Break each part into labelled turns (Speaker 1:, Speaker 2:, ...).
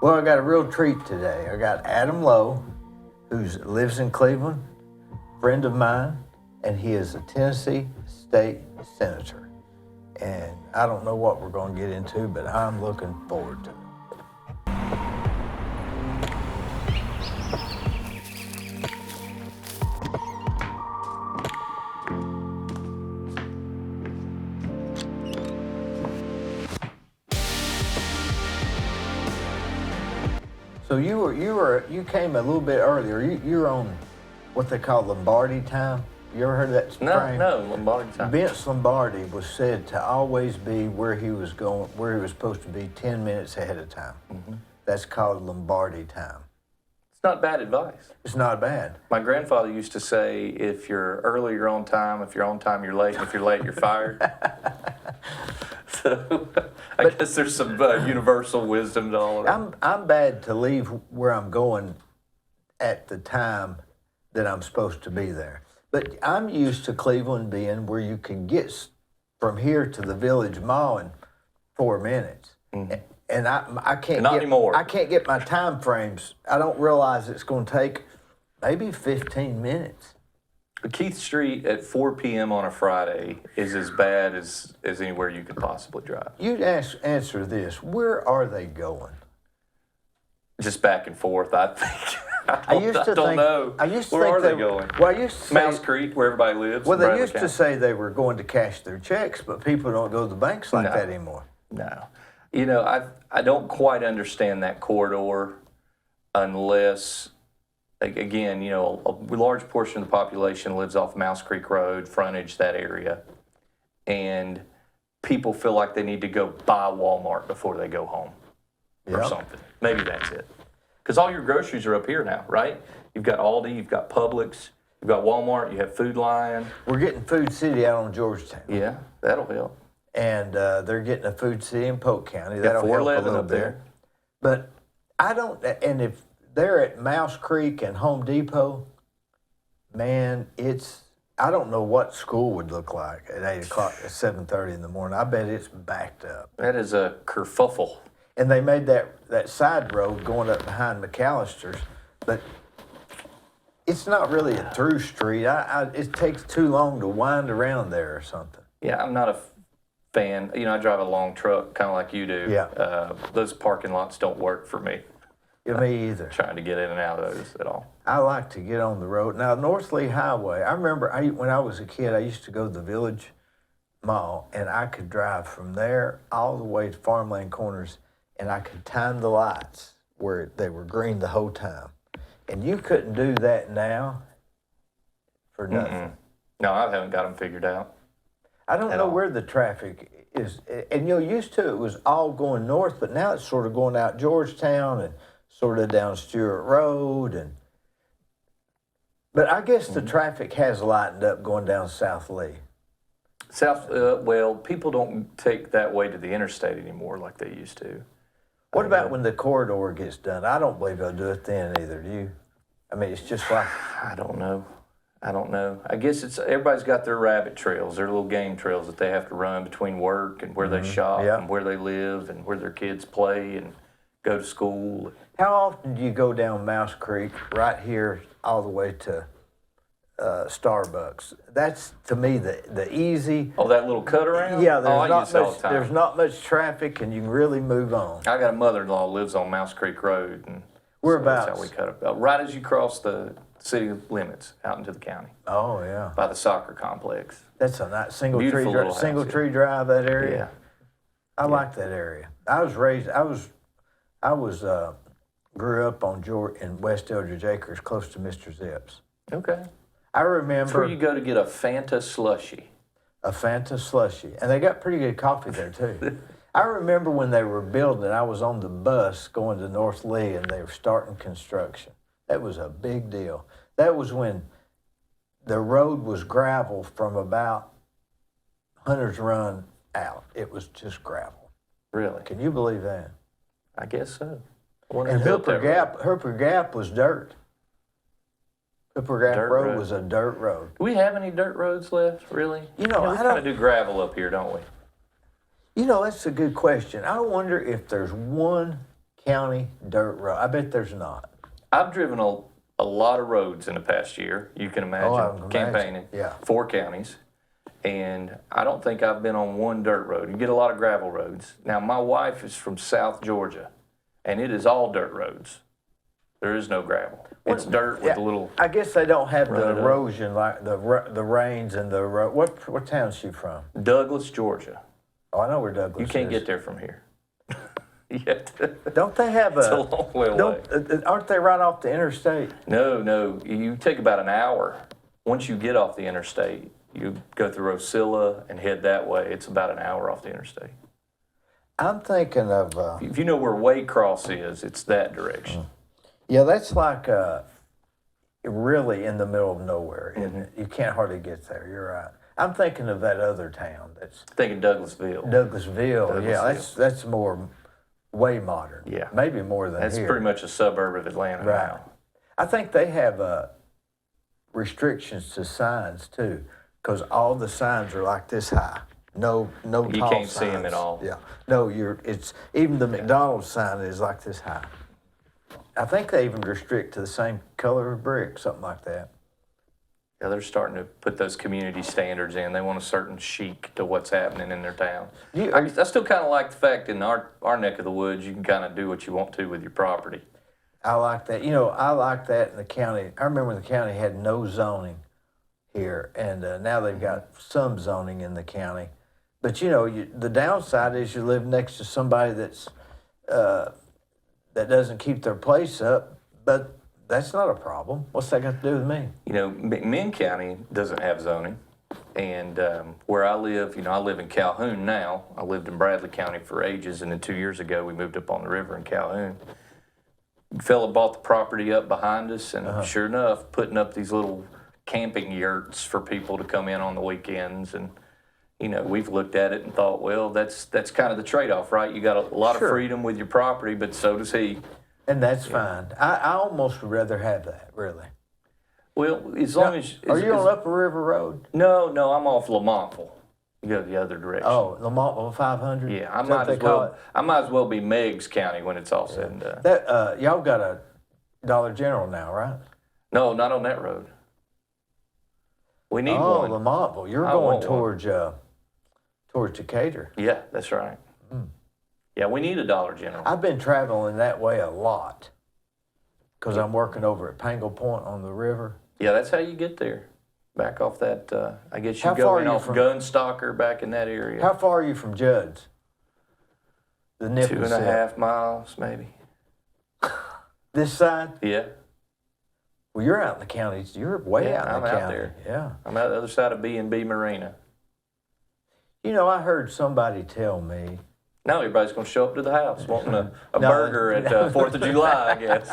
Speaker 1: Well, I got a real treat today. I got Adam Lowe, who lives in Cleveland, friend of mine, and he is a Tennessee state senator. And I don't know what we're going to get into, but I'm looking forward to it. So you came a little bit earlier. You're on what they call Lombardi time. You ever heard of that frame?
Speaker 2: No, Lombardi time.
Speaker 1: Vince Lombardi was said to always be where he was supposed to be 10 minutes ahead of time. Mm-hmm. That's called Lombardi time.
Speaker 2: It's not bad advice.
Speaker 1: It's not bad.
Speaker 2: My grandfather used to say, if you're early, you're on time. If you're on time, you're late. And if you're late, you're fired. So I guess there's some universal wisdom to all of that.
Speaker 1: I'm bad to leave where I'm going at the time that I'm supposed to be there. But I'm used to Cleveland being where you can get from here to the Village Mall in 4 minutes. Mm-hmm. And I can't
Speaker 2: Not anymore.
Speaker 1: I can't get my time frames. I don't realize it's going to take maybe 15 minutes.
Speaker 2: Keith Street at 4 p.m. on a Friday is as bad as anywhere you could possibly drive.
Speaker 1: You'd answer this. Where are they going?
Speaker 2: Just back and forth, I think.
Speaker 1: I used to
Speaker 2: don't
Speaker 1: think,
Speaker 2: know.
Speaker 1: I used to
Speaker 2: where
Speaker 1: think
Speaker 2: are they going?
Speaker 1: Well, I used to say,
Speaker 2: Mouse Creek, where everybody lives.
Speaker 1: Well, they used to say they were going to cash their checks, but people don't go to the banks like that anymore.
Speaker 2: No. You know, I don't quite understand that corridor unless, again, you know, a large portion of the population lives off Mouse Creek Road, frontage that area, and people feel like they need to go buy Walmart before they go home or something. Maybe that's it. Because all your groceries are up here now, right? You've got Aldi, you've got Publix, you've got Walmart, you have Food Lion.
Speaker 1: We're getting Food City out on Georgetown.
Speaker 2: Yeah, that'll help.
Speaker 1: And they're getting a Food City in Polk County.
Speaker 2: That'll
Speaker 1: help a little
Speaker 2: up
Speaker 1: bit.
Speaker 2: There.
Speaker 1: But I don't, and if they're at Mouse Creek and Home Depot, man, I don't know what school would look like at 8 o'clock, at 7:30 in the morning. I bet it's backed up.
Speaker 2: That is a kerfuffle.
Speaker 1: And they made that side road going up behind McAllister's, but it's not really a through street. It takes too long to wind around there or something.
Speaker 2: Yeah, I'm not a fan. You know, I drive a long truck, kind of like you do.
Speaker 1: Yeah.
Speaker 2: Those parking lots don't work for me.
Speaker 1: Yeah, me either.
Speaker 2: Trying to get in and out of those at all.
Speaker 1: I like to get on the road. Now, North Lee Highway, I remember when I was a kid, I used to go to the Village Mall, and I could drive from there all the way to Farmland Corners, and I could time the lights where they were green the whole time. And you couldn't do that now for nothing. Mm-mm.
Speaker 2: No, I haven't got them figured out.
Speaker 1: I don't know where the traffic is. And, you know, used to it was all going north, but now it's sort of going out Georgetown and sort of down Stewart Road. But I guess the traffic has lightened up going down South Lee.
Speaker 2: Well, people don't take that way to the interstate anymore like they used to.
Speaker 1: What about when the corridor gets done? I don't believe they'll do it then either, do you? I mean, it's just like...
Speaker 2: I don't know. I guess everybody's got their rabbit trails, their little game trails that they have to run between work and where they shop and where they live and where their kids play and go to school.
Speaker 1: How often do you go down Mouse Creek right here all the way to Starbucks? That's, to me, the easy...
Speaker 2: Oh, that little cut around?
Speaker 1: Yeah,
Speaker 2: there's
Speaker 1: not much traffic and you can really move on.
Speaker 2: I got a mother-in-law who lives on Mouse Creek Road. And
Speaker 1: whereabouts?
Speaker 2: That's how we cut it. Right as you cross the city limits out into the county.
Speaker 1: Oh, yeah.
Speaker 2: By the soccer complex.
Speaker 1: That's a nice single tree drive, that area.
Speaker 2: Yeah.
Speaker 1: I like that area. Grew up in West Eldridge Acres, close to Mr. Zips.
Speaker 2: Okay.
Speaker 1: I remember.
Speaker 2: That's where you go to get a Fanta slushie.
Speaker 1: A Fanta slushie. And they got pretty good coffee there, too. I remember when they were building it, I was on the bus going to North Lee, and they were starting construction. That was a big deal. That was when the road was gravel from about Hunter's Run out. It was just gravel.
Speaker 2: Really?
Speaker 1: Can you believe that?
Speaker 2: I guess so.
Speaker 1: And Hooper Gap was dirt. Hooper Gap Road was a dirt road.
Speaker 2: Do we have any dirt roads left, really?
Speaker 1: We kind
Speaker 2: of do gravel up here, don't we?
Speaker 1: You know, that's a good question. I wonder if there's one county dirt road? I bet there's not.
Speaker 2: I've driven a lot of roads in the past year. You can imagine
Speaker 1: I can
Speaker 2: campaigning.
Speaker 1: Yeah.
Speaker 2: 4 counties. And I don't think I've been on one dirt road. You get a lot of gravel roads. Now, my wife is from South Georgia, and it is all dirt roads. There is no gravel. It's dirt with a little.
Speaker 1: I guess they don't have the
Speaker 2: Run it up.
Speaker 1: erosion like the rains and the what town's she from?
Speaker 2: Douglas, Georgia.
Speaker 1: Oh, I know where Douglas
Speaker 2: You can't
Speaker 1: is.
Speaker 2: get there from here. Yet.
Speaker 1: Don't they have
Speaker 2: It's a long way away.
Speaker 1: Aren't they right off the interstate?
Speaker 2: No. You take about an hour. Once you get off the interstate, you go through Ocilla and head that way. It's about an hour off the interstate.
Speaker 1: I'm thinking of.
Speaker 2: If you know where Waycross is, it's that direction.
Speaker 1: Yeah, that's like really in the middle of nowhere. You can't hardly get there. You're right. I'm thinking of that other town. That's
Speaker 2: Thinking Douglasville.
Speaker 1: Douglasville. Yeah, that's more way modern.
Speaker 2: Yeah.
Speaker 1: Maybe more than
Speaker 2: That's
Speaker 1: here.
Speaker 2: pretty much a suburb of Atlanta
Speaker 1: Right.
Speaker 2: now.
Speaker 1: I think they have restrictions to signs too, because all the signs are like this high. No
Speaker 2: You
Speaker 1: tall
Speaker 2: can't see 'em
Speaker 1: signs.
Speaker 2: at all.
Speaker 1: Yeah. No, it's even the McDonald's sign is like this high. I think they even restrict to the same color of brick, something like that.
Speaker 2: Yeah, they're starting to put those community standards in. They want a certain chic to what's happening in their town. I still kind of like the fact in our neck of the woods, you can kind of do what you want to with your property.
Speaker 1: I like that. I like that in the county. I remember the county had no zoning here, and now they've got some zoning in the county. But the downside is you live next to somebody that's that doesn't keep their place up. But that's not a problem. What's that got to do with me?
Speaker 2: McMinn County doesn't have zoning. And where I live, I live in Calhoun now. I lived in Bradley County for ages, and then 2 years ago we moved up on the river in Calhoun. Fella bought the property up behind us, and sure enough, putting up these little camping yurts for people to come in on the weekends. And we've looked at it and thought, well, that's kind of the trade-off, right? You got a lot of freedom with your property, but so does he.
Speaker 1: And that's fine. I almost would rather have that, really.
Speaker 2: Well, as long as...
Speaker 1: Are you on Upper River Road?
Speaker 2: No, I'm off Lamontville. You go the other direction.
Speaker 1: Oh, Lamontville 500?
Speaker 2: Yeah, I might as well be Meigs County when it's all said and done.
Speaker 1: Y'all got a Dollar General now, right?
Speaker 2: No, not on that road. We need one.
Speaker 1: Oh, Lamontville. You're going towards Decatur.
Speaker 2: Yeah, that's right. Yeah, we need a Dollar General.
Speaker 1: I've been traveling that way a lot because I'm working over at Pangle Point on the river.
Speaker 2: Yeah, that's how you get there. Back off that, I guess you
Speaker 1: How
Speaker 2: go
Speaker 1: far
Speaker 2: in
Speaker 1: are you
Speaker 2: off
Speaker 1: from-
Speaker 2: Gunstocker back in that area.
Speaker 1: How far are you from Judd's? The Nip
Speaker 2: 2.5 miles, maybe.
Speaker 1: This side?
Speaker 2: Yeah.
Speaker 1: Well, you're out in the counties. You're way out in
Speaker 2: I'm
Speaker 1: the
Speaker 2: out
Speaker 1: county.
Speaker 2: there.
Speaker 1: Yeah.
Speaker 2: I'm out the other side of B&B Marina.
Speaker 1: I heard somebody tell me.
Speaker 2: Now everybody's going to show up to the house wanting a
Speaker 1: No,
Speaker 2: burger at 4th of July, I guess.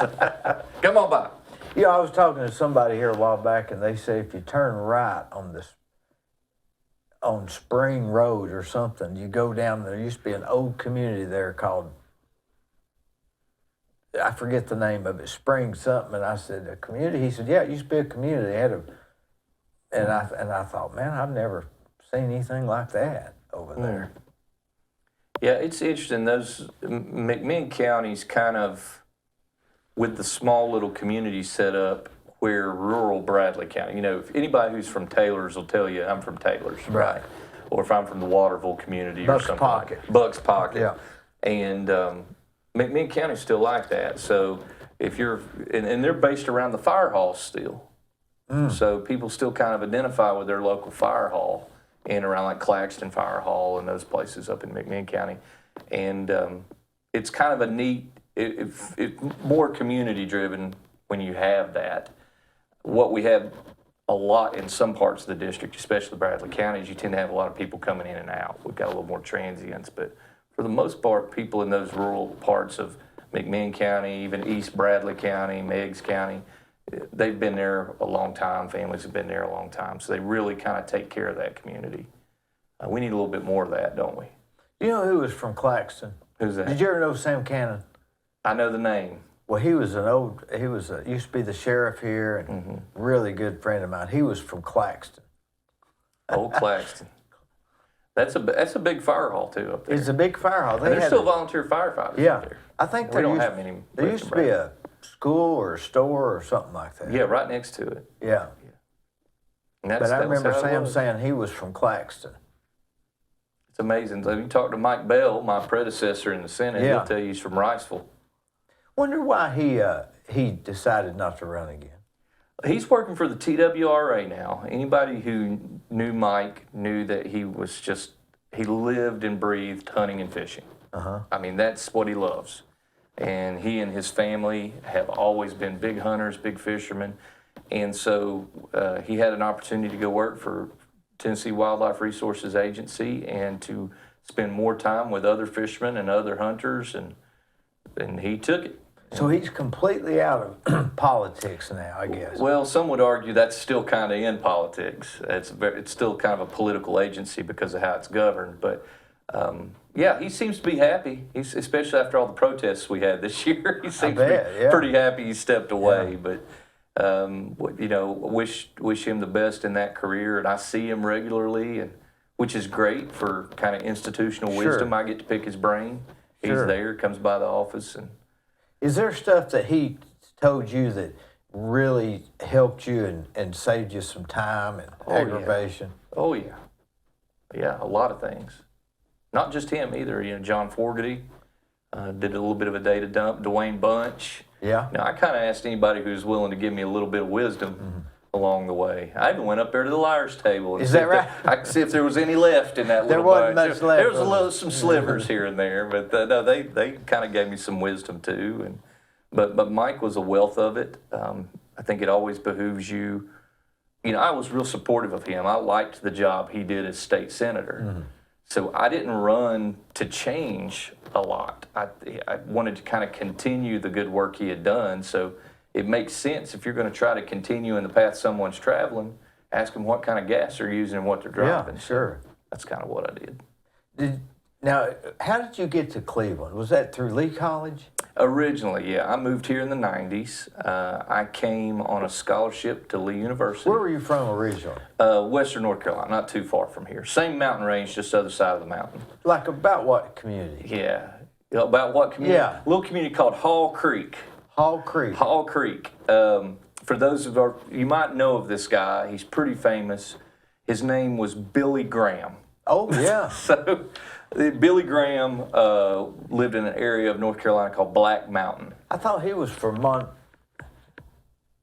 Speaker 2: Come on by.
Speaker 1: I was talking to somebody here a while back, and they say if you turn right on Spring Road or something, you go down. There used to be an old community there called, I forget the name of it, Spring something. And I said, a community? He said, yeah, it used to be a community. They had and I thought, man, I've never seen anything like that over there.
Speaker 2: Yeah, it's interesting. Those McMinn County's kind of with the small little community set up where rural Bradley County, if anybody who's from Taylor's will tell you I'm from Taylor's, right? Or if I'm from the Waterville community
Speaker 1: Bucks
Speaker 2: or something.
Speaker 1: Pocket.
Speaker 2: Bucks Pocket.
Speaker 1: Yeah.
Speaker 2: And McMinn County's still like that. So if you're, and they're based around the fire hall still. So people still kind of identify with their local fire hall and around like Claxton Fire Hall and those places up in McMinn County. And it's kind of a neat, it's more community driven when you have that. What we have a lot in some parts of the district, especially Bradley County, is you tend to have a lot of people coming in and out. We've got a little more transients, but for the most part, people in those rural parts of McMinn County, even East Bradley County, Meigs County, they've been there a long time. Families have been there a long time. So they really kind of take care of that community. We need a little bit more of that, don't we?
Speaker 1: You know who was from Claxton?
Speaker 2: Who's that?
Speaker 1: Did you ever know Sam Cannon?
Speaker 2: I know the name.
Speaker 1: Well, he was used to be the sheriff here and really good friend of mine. He was from Claxton.
Speaker 2: Old Claxton. That's a big fire hall too up there.
Speaker 1: It's a big fire hall.
Speaker 2: And there's still volunteer firefighters
Speaker 1: yeah.
Speaker 2: up there.
Speaker 1: I think
Speaker 2: We don't have many.
Speaker 1: There used to be a school or a store or something like that.
Speaker 2: Yeah, right next to it.
Speaker 1: Yeah.
Speaker 2: And
Speaker 1: But I remember
Speaker 2: how it
Speaker 1: Sam
Speaker 2: was.
Speaker 1: saying he was from Claxton.
Speaker 2: It's amazing. So you talk to Mike Bell, my predecessor in the Senate,
Speaker 1: Yeah.
Speaker 2: he'll tell you he's from Riceville.
Speaker 1: Wonder why he decided not to run again.
Speaker 2: He's working for the TWRA now. Anybody who knew Mike knew that he lived and breathed hunting and fishing. I mean, that's what he loves. And he and his family have always been big hunters, big fishermen. And so he had an opportunity to go work for Tennessee Wildlife Resources Agency and to spend more time with other fishermen and other hunters, and he took it.
Speaker 1: So he's completely out of politics now, I guess.
Speaker 2: Well, some would argue that's still kind of in politics. It's still kind of a political agency because of how it's governed. But yeah, he seems to be happy. Especially after all the protests we had this year, he seems to be pretty happy he stepped away.
Speaker 1: Yeah.
Speaker 2: But wish him the best in that career. And I see him regularly, and which is great for kind of institutional wisdom. I get to pick his brain. He's there, comes by the office, and.
Speaker 1: Is there stuff that he told you that really helped you and saved you some time and aggravation?
Speaker 2: Oh, yeah. Yeah, a lot of things. Not just him either. You know, John Fogarty did a little bit of a data dump. Dwayne Bunch.
Speaker 1: Yeah.
Speaker 2: Now, I kind of asked anybody who's willing to give me a little bit of wisdom along the way. I even went up there to the liar's table. And
Speaker 1: Is that right?
Speaker 2: I could see if there was any left in that little
Speaker 1: wasn't
Speaker 2: bunch.
Speaker 1: much left.
Speaker 2: There was some slivers here and there, but no, they kind of gave me some wisdom too. And but Mike was a wealth of it. I think it always behooves you. You know, I was real supportive of him. I liked the job he did as state senator. So I didn't run to change a lot. I wanted to kind of continue the good work he had done. So it makes sense if you're going to try to continue in the path someone's traveling, ask them what kind of gas they're using and what they're driving.
Speaker 1: Yeah, sure.
Speaker 2: So that's kind of what I did.
Speaker 1: Now, how did you get to Cleveland? Was that through Lee College?
Speaker 2: Originally, yeah. I moved here in the 90s. I came on a scholarship to Lee University.
Speaker 1: Where were you from originally?
Speaker 2: Western North Carolina, not too far from here. Same mountain range, just the other side of the mountain.
Speaker 1: Like about what community?
Speaker 2: Yeah. About what community?
Speaker 1: Yeah.
Speaker 2: A little community called Hall Creek.
Speaker 1: Hall Creek.
Speaker 2: Hall Creek. For those of you might know of this guy. He's pretty famous. His name was Billy Graham.
Speaker 1: Oh, yeah.
Speaker 2: So Billy Graham lived in an area of North Carolina called Black Mountain.
Speaker 1: I thought he was from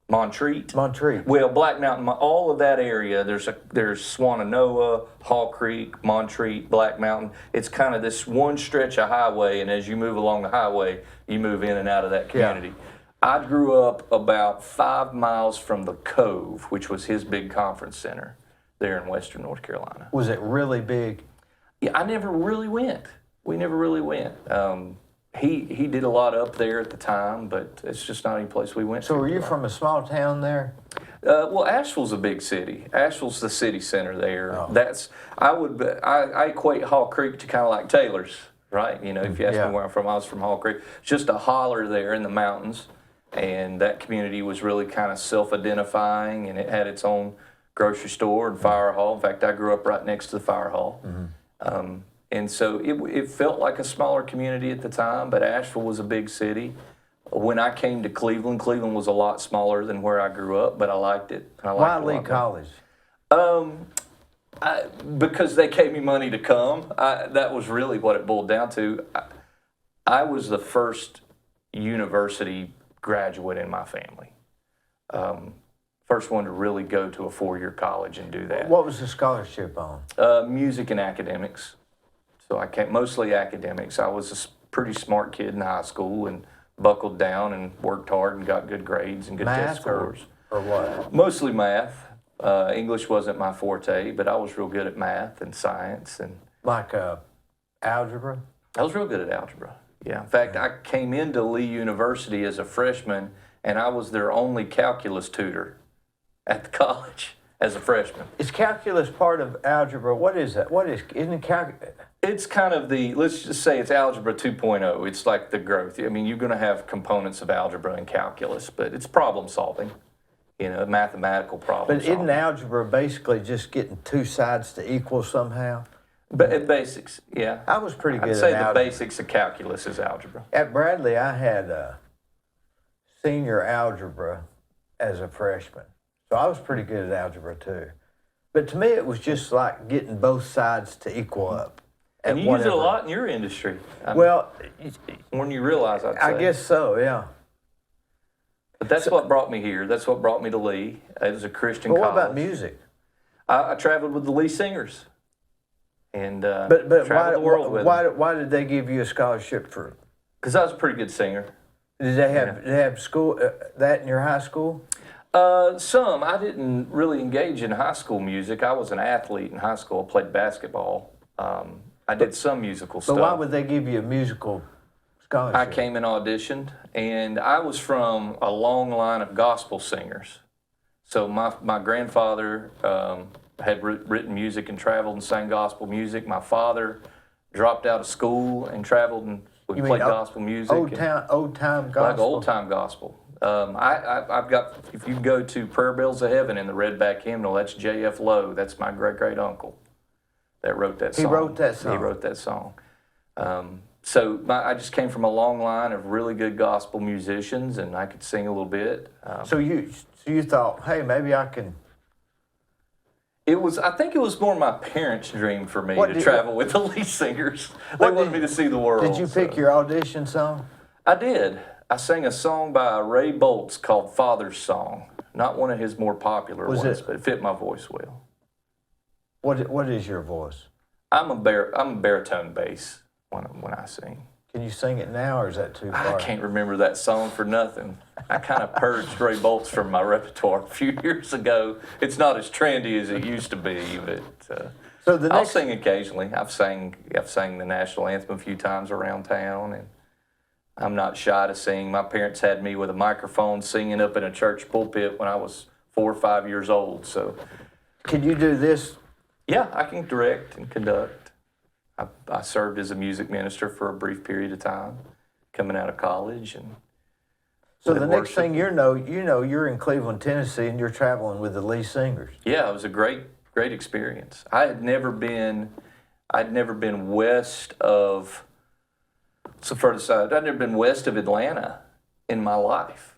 Speaker 2: Montreat.
Speaker 1: Montreat.
Speaker 2: Well, Black Mountain, all of that area, there's Swannanoa, Hall Creek, Montreat, Black Mountain. It's kind of this one stretch of highway, and as you move along the highway, you move in and out of that community. Yeah. I grew up about 5 miles from the Cove, which was his big conference center there in Western North Carolina.
Speaker 1: Was it really big?
Speaker 2: Yeah, I never really went. We never really went. He did a lot up there at the time, but it's just not any place we went to.
Speaker 1: So were you from a small town there?
Speaker 2: Well, Asheville's a big city. Asheville's the city center there. Oh. I equate Hall Creek to kind of like Taylor's, right? You know, if you ask me where I'm from, I was from Hall Creek. Just a holler there in the mountains, and that community was really kind of self-identifying, and it had its own grocery store and fire hall. In fact, I grew up right next to the fire hall. And so it felt like a smaller community at the time, but Asheville was a big city. When I came to Cleveland, Cleveland was a lot smaller than where I grew up, but I liked it.
Speaker 1: Why Lee College?
Speaker 2: Because they gave me money to come. That was really what it boiled down to. I was the first university graduate in my family. First one to really go to a 4-year college and do that.
Speaker 1: What was the scholarship on?
Speaker 2: Music and academics. So I came mostly academics. I was a pretty smart kid in high school and buckled down and worked hard and got good grades and good test scores.
Speaker 1: Or what?
Speaker 2: Mostly math. English wasn't my forte, but I was real good at math and science. And
Speaker 1: like algebra?
Speaker 2: I was real good at algebra, yeah. In fact, I came into Lee University as a freshman, and I was their only calculus tutor at the college as a freshman.
Speaker 1: Is calculus part of algebra? What is that? Isn't it calculus?
Speaker 2: It's kind of let's just say it's algebra 2.0. It's like the growth. I mean, you're going to have components of algebra and calculus, but it's problem solving, you know, mathematical problem solving.
Speaker 1: But isn't algebra basically just getting two sides to equal somehow?
Speaker 2: But at basics, yeah.
Speaker 1: I was pretty good
Speaker 2: I'd say
Speaker 1: at
Speaker 2: the
Speaker 1: algebra.
Speaker 2: basics of calculus is algebra.
Speaker 1: At Bradley, I had senior algebra as a freshman. So I was pretty good at algebra too. But to me, it was just like getting both sides to equal up.
Speaker 2: And you use it a lot in your industry.
Speaker 1: Well,
Speaker 2: When you realize, I'd say.
Speaker 1: I guess so, yeah.
Speaker 2: But that's what brought me here. That's what brought me to Lee. It was a Christian
Speaker 1: But what
Speaker 2: college.
Speaker 1: about music?
Speaker 2: I traveled with the Lee Singers. And
Speaker 1: But
Speaker 2: traveled the world with them.
Speaker 1: why did they give you a scholarship for?
Speaker 2: Because I was a pretty good singer.
Speaker 1: Did they have school that in your high school?
Speaker 2: Some. I didn't really engage in high school music. I was an athlete in high school. I played basketball. I did some musical stuff.
Speaker 1: But why would they give you a musical scholarship?
Speaker 2: I came and auditioned, and I was from a long line of gospel singers. So my grandfather had written music and traveled and sang gospel music. My father dropped out of school and traveled and played gospel music.
Speaker 1: Old time gospel.
Speaker 2: Like old time gospel. I've got, if you go to Prayer Bells of Heaven in the Redback hymnal, that's J.F. Lowe. That's my great uncle that wrote that song.
Speaker 1: He wrote that song.
Speaker 2: He wrote that song. So I just came from a long line of really good gospel musicians, and I could sing a little bit.
Speaker 1: So you thought, hey, maybe I can.
Speaker 2: I think it was more my parents' dream for me to travel with the Lee Singers. They wanted me to see the world.
Speaker 1: Did you pick your audition song?
Speaker 2: I did. I sang a song by Ray Boltz called Father's Song. Not one of his more popular ones, but it fit my voice well.
Speaker 1: What is your voice?
Speaker 2: I'm a baritone bass when I sing.
Speaker 1: Can you sing it now, or is that too far?
Speaker 2: I can't remember that song for nothing. I kind of purged Ray Boltz from my repertoire a few years ago. It's not as trendy as it used to be, but I'll sing occasionally. I've sang the national anthem a few times around town, and I'm not shy to sing. My parents had me with a microphone singing up in a church pulpit when I was 4 or 5 years old. So,
Speaker 1: can you do this?
Speaker 2: Yeah, I can direct and conduct. I served as a music minister for a brief period of time, coming out of college, and
Speaker 1: so the next thing you know, you're in Cleveland, Tennessee, and you're traveling with the Lee Singers.
Speaker 2: Yeah, it was a great experience. I'd never been west of. So further side, I'd never been west of Atlanta in my life.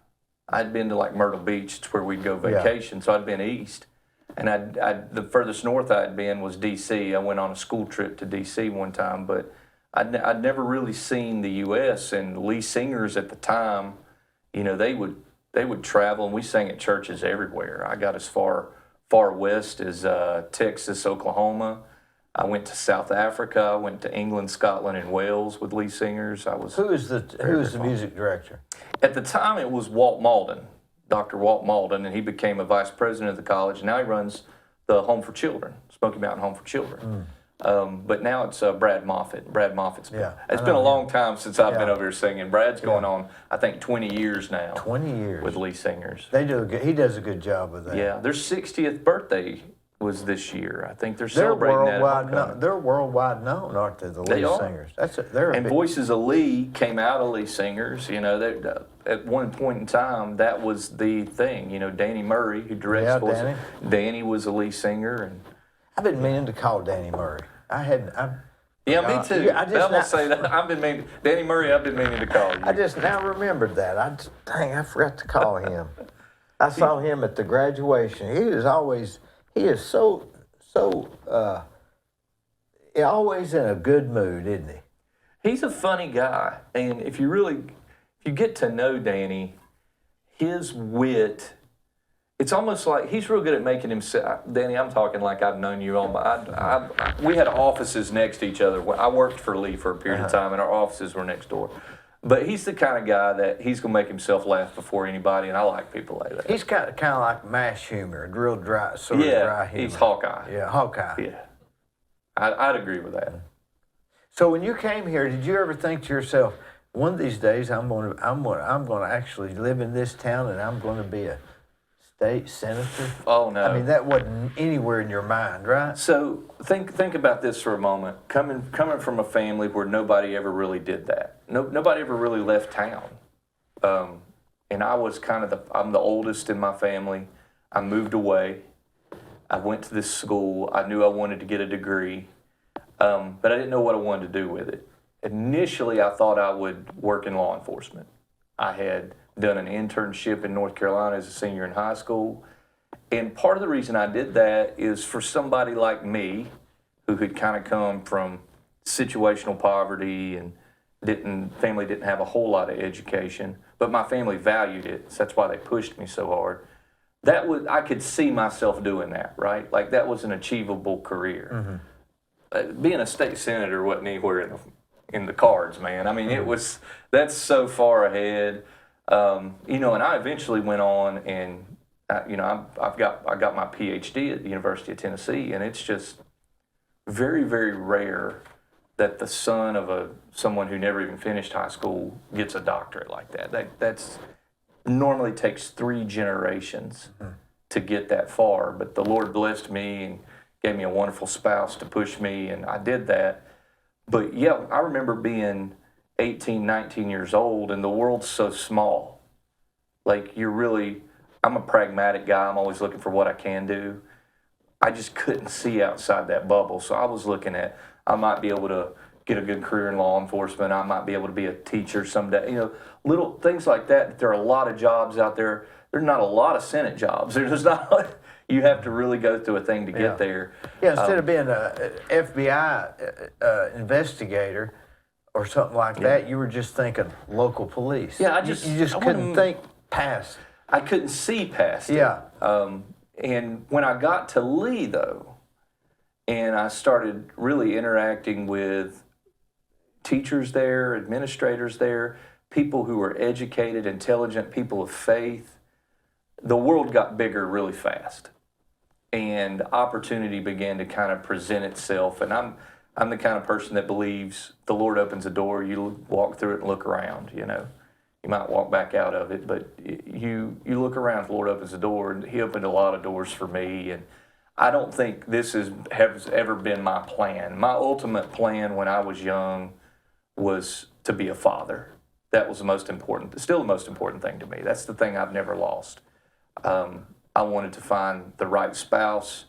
Speaker 2: I'd been to like Myrtle Beach, it's where we'd go vacation. Yeah. So I'd been east. And the furthest north I'd been was D.C. I went on a school trip to D.C. one time, but I'd never really seen the U.S. And Lee Singers at the time, they would travel, and we sang at churches everywhere. I got as far west as Texas, Oklahoma. I went to South Africa. I went to England, Scotland, and Wales with Lee Singers.
Speaker 1: Who is the music director?
Speaker 2: At the time, it was Walt Malden. Dr. Walt Malden, and he became a vice president of the college. Now he runs the Home for Children, Smoky Mountain Home for Children. But now it's Brad Moffitt. Brad Moffitt's been, it's been a long time since I've been over here singing. Brad's going on, I think, 20 years now.
Speaker 1: 20 years.
Speaker 2: With Lee Singers.
Speaker 1: He does a good job with that.
Speaker 2: Yeah, their 60th birthday was this year. I think they're celebrating that.
Speaker 1: They're worldwide known, aren't they? The Lee Singers.
Speaker 2: Voices of Lee came out of Lee Singers. At one point in time, that was the thing. Danny Murray, who directs voices. Danny was a Lee singer, and
Speaker 1: I've been meaning to call Danny Murray.
Speaker 2: Yeah, me too. I'm gonna say that. Danny Murray. I've been meaning to call you.
Speaker 1: I just now remembered that. I forgot to call him. I saw him at the graduation. He is always always in a good mood, isn't he?
Speaker 2: He's a funny guy, and if you get to know Danny, his wit, it's almost like he's real good at making himself. Danny, I'm talking like I've known you all my. We had offices next to each other. I worked for Lee for a period of time, and our offices were next door. But he's the kind of guy that he's going to make himself laugh before anybody, and I like people like that.
Speaker 1: He's kind of like mash humor, real dry, sort of dry humor.
Speaker 2: He's Hawkeye.
Speaker 1: Yeah, Hawkeye.
Speaker 2: Yeah, I'd agree with that.
Speaker 1: So when you came here, did you ever think to yourself, one of these days I'm going to actually live in this town, and I'm going to be a state senator?
Speaker 2: Oh no!
Speaker 1: I mean, that wasn't anywhere in your mind, right?
Speaker 2: So think about this for a moment. Coming from a family where nobody ever really did that. Nobody ever really left town. And I was I'm the oldest in my family. I moved away. I went to this school. I knew I wanted to get a degree. but I didn't know what I wanted to do with it. Initially, I thought I would work in law enforcement. I had done an internship in North Carolina as a senior in high school. And part of the reason I did that is for somebody like me who had kind of come from situational poverty and family didn't have a whole lot of education, but my family valued it. So that's why they pushed me so hard. I could see myself doing that, right? Like that was an achievable career. Being a state senator wasn't anywhere in the cards, man. I mean, that's so far ahead. And I eventually went on and, I got my PhD at the University of Tennessee, and it's just very, very rare that the son of someone who never even finished high school gets a doctorate like that. That's normally takes 3 generations to get that far, but the Lord blessed me and gave me a wonderful spouse to push me, and I did that. But yeah, I remember being 18, 19 years old, and the world's so small. Like I'm a pragmatic guy. I'm always looking for what I can do. I just couldn't see outside that bubble. So I was looking at, I might be able to get a good career in law enforcement. I might be able to be a teacher someday. Little things like that. There are a lot of jobs out there. There's not a lot of Senate jobs. There's not. You have to really go through a thing to get there.
Speaker 1: Yeah, instead of being an FBI investigator or something like that, you were just thinking local police.
Speaker 2: Yeah,
Speaker 1: you just couldn't think past.
Speaker 2: I couldn't see past it.
Speaker 1: Yeah.
Speaker 2: And when I got to Lee, though, and I started really interacting with teachers there, administrators there, people who were educated, intelligent, people of faith, the world got bigger really fast. And opportunity began to kind of present itself. And I'm the kind of person that believes the Lord opens a door, you walk through it and look around, You might walk back out of it, but you look around, the Lord opens the door, and He opened a lot of doors for me. And I don't think this has ever been my plan. My ultimate plan when I was young was to be a father. That was the most important, still the most important thing to me. That's the thing I've never lost. I wanted to find the right spouse.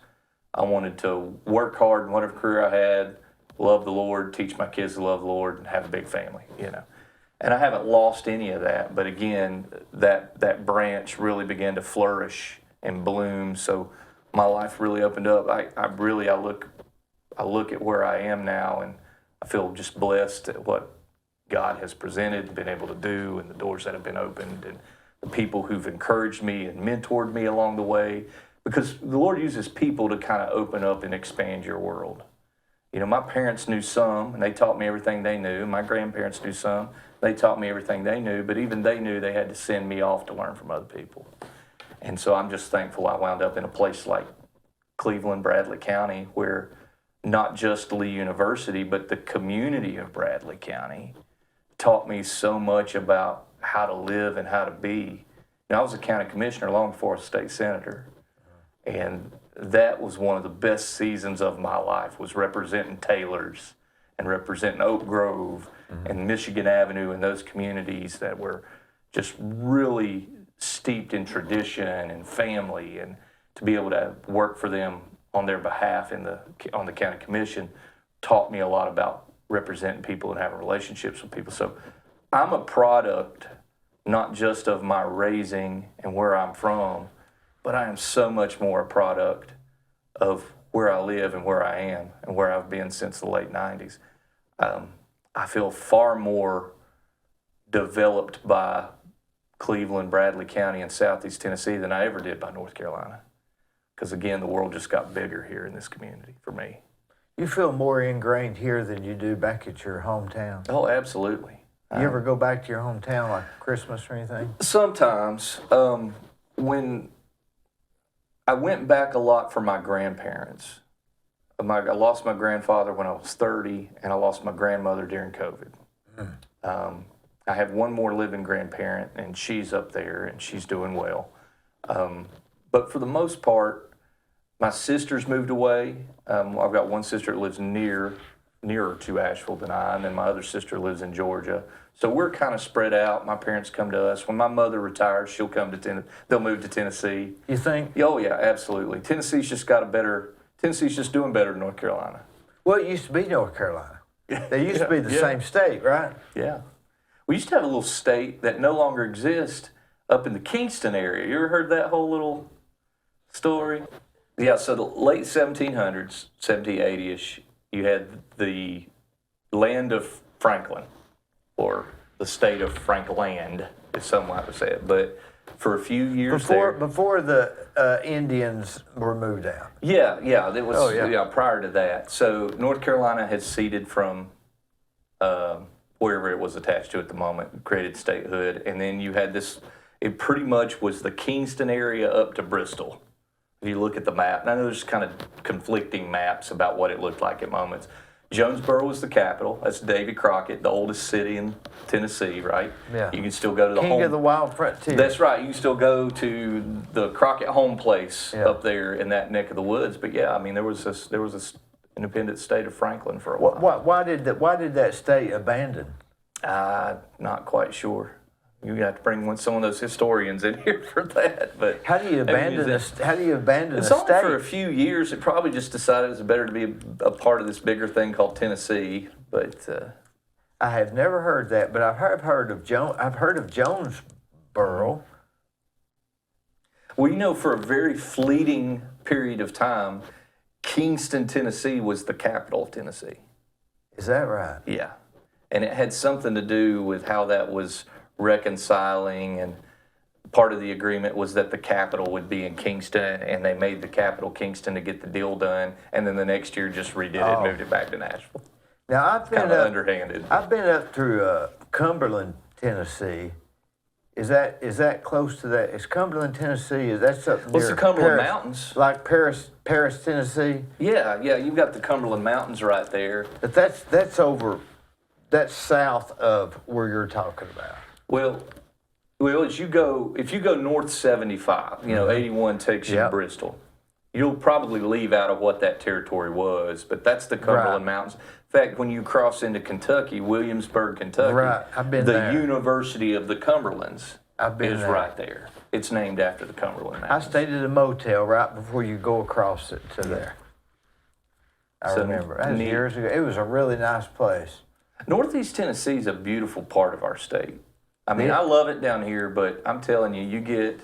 Speaker 2: I wanted to work hard in whatever career I had, love the Lord, teach my kids to love the Lord, and have a big family, And I haven't lost any of that, but again, that branch really began to flourish and bloom. So my life really opened up. I look at where I am now, and I feel just blessed at what God has presented, been able to do, and the doors that have been opened, and the people who've encouraged me and mentored me along the way. Because the Lord uses people to kind of open up and expand your world. My parents knew some, and they taught me everything they knew. My grandparents knew some. They taught me everything they knew, but even they knew they had to send me off to learn from other people. And so I'm just thankful I wound up in a place like Cleveland, Bradley County, where not just Lee University, but the community of Bradley County taught me so much about how to live and how to be. I was a county commissioner long before I was a state senator. And that was one of the best seasons of my life, was representing Taylor's and representing Oak Grove and Michigan Avenue and those communities that were just really steeped in tradition and family, and to be able to work for them on their behalf on the county commission taught me a lot about representing people and having relationships with people. So I'm a product not just of my raising and where I'm from, but I am so much more a product of where I live and where I am and where I've been since the late 90s. I feel far more developed by Cleveland, Bradley County, and Southeast Tennessee than I ever did by North Carolina. Because again, the world just got bigger here in this community for me.
Speaker 1: You feel more ingrained here than you do back at your hometown?
Speaker 2: Oh, absolutely.
Speaker 1: You ever go back to your hometown like Christmas or anything?
Speaker 2: Sometimes. When I went back a lot for my grandparents. I lost my grandfather when I was 30, and I lost my grandmother during COVID. I have one more living grandparent, and she's up there, and she's doing well. But for the most part, my sisters moved away. I've got one sister that lives nearer to Asheville than I, and then my other sister lives in Georgia. So we're kind of spread out. My parents come to us. When my mother retires, she'll come to Tennessee. They'll move to Tennessee.
Speaker 1: You think?
Speaker 2: Oh, yeah, absolutely. Tennessee's just doing better than North Carolina.
Speaker 1: Well, it used to be North Carolina. They used to be the same state, right?
Speaker 2: Yeah. We used to have a little state that no longer exists up in the Kingston area. You ever heard that whole little story? Yeah, so the late 1700s, 1780-ish, you had the land of Franklin, or the state of Frankland, as some like to say it. But for a few years
Speaker 1: before the Indians were moved out.
Speaker 2: Yeah, it was prior to that. So North Carolina had ceded from wherever it was attached to at the moment, created statehood, and then you had this. It pretty much was the Kingston area up to Bristol. If you look at the map, and I know there's kind of conflicting maps about what it looked like at moments. Jonesboro was the capital. That's Davy Crockett, the oldest city in Tennessee, right?
Speaker 1: Yeah.
Speaker 2: You can still go to the
Speaker 1: King of the Wild Frontier.
Speaker 2: That's right. You can still go to the Crockett home place up there in that neck of the woods. But yeah, I mean, there was this independent state of Franklin for a while.
Speaker 1: Why did that state abandon?
Speaker 2: Not quite sure. You have to bring some of those historians in here for that. But
Speaker 1: how do you abandon a state?
Speaker 2: It's only for a few years. It probably just decided it's better to be a part of this bigger thing called Tennessee. But
Speaker 1: I have never heard that. But I've heard of Jonesboro.
Speaker 2: Well, for a very fleeting period of time, Kingston, Tennessee was the capital of Tennessee.
Speaker 1: Is that right?
Speaker 2: Yeah. And it had something to do with how that was reconciling, and part of the agreement was that the capital would be in Kingston, and they made the capital Kingston to get the deal done, and then the next year just redid it and moved it back to Nashville.
Speaker 1: Now, I've been
Speaker 2: kind of underhanded.
Speaker 1: I've been up through Cumberland, Tennessee. Is that close to that? Is Cumberland, Tennessee? That's up near
Speaker 2: the Cumberland
Speaker 1: Paris,
Speaker 2: Mountains.
Speaker 1: Like Paris, Tennessee.
Speaker 2: Yeah, you've got the Cumberland Mountains right there.
Speaker 1: But that's south of where you're talking about.
Speaker 2: Well, if you go north 75, 81 takes you to Bristol. You'll probably leave out of what that territory was, but that's the Cumberland Mountains. In fact, when you cross into Kentucky, Williamsburg, Kentucky,
Speaker 1: I've been
Speaker 2: the
Speaker 1: there.
Speaker 2: University of the Cumberlands is
Speaker 1: there.
Speaker 2: right there. It's named after the Cumberland
Speaker 1: I
Speaker 2: Mountains.
Speaker 1: stayed at a motel right before you go across it to there. I remember. That was years ago. It was a really nice place.
Speaker 2: Northeast Tennessee is a beautiful part of our state. I mean, I love it down here, but I'm telling you, you get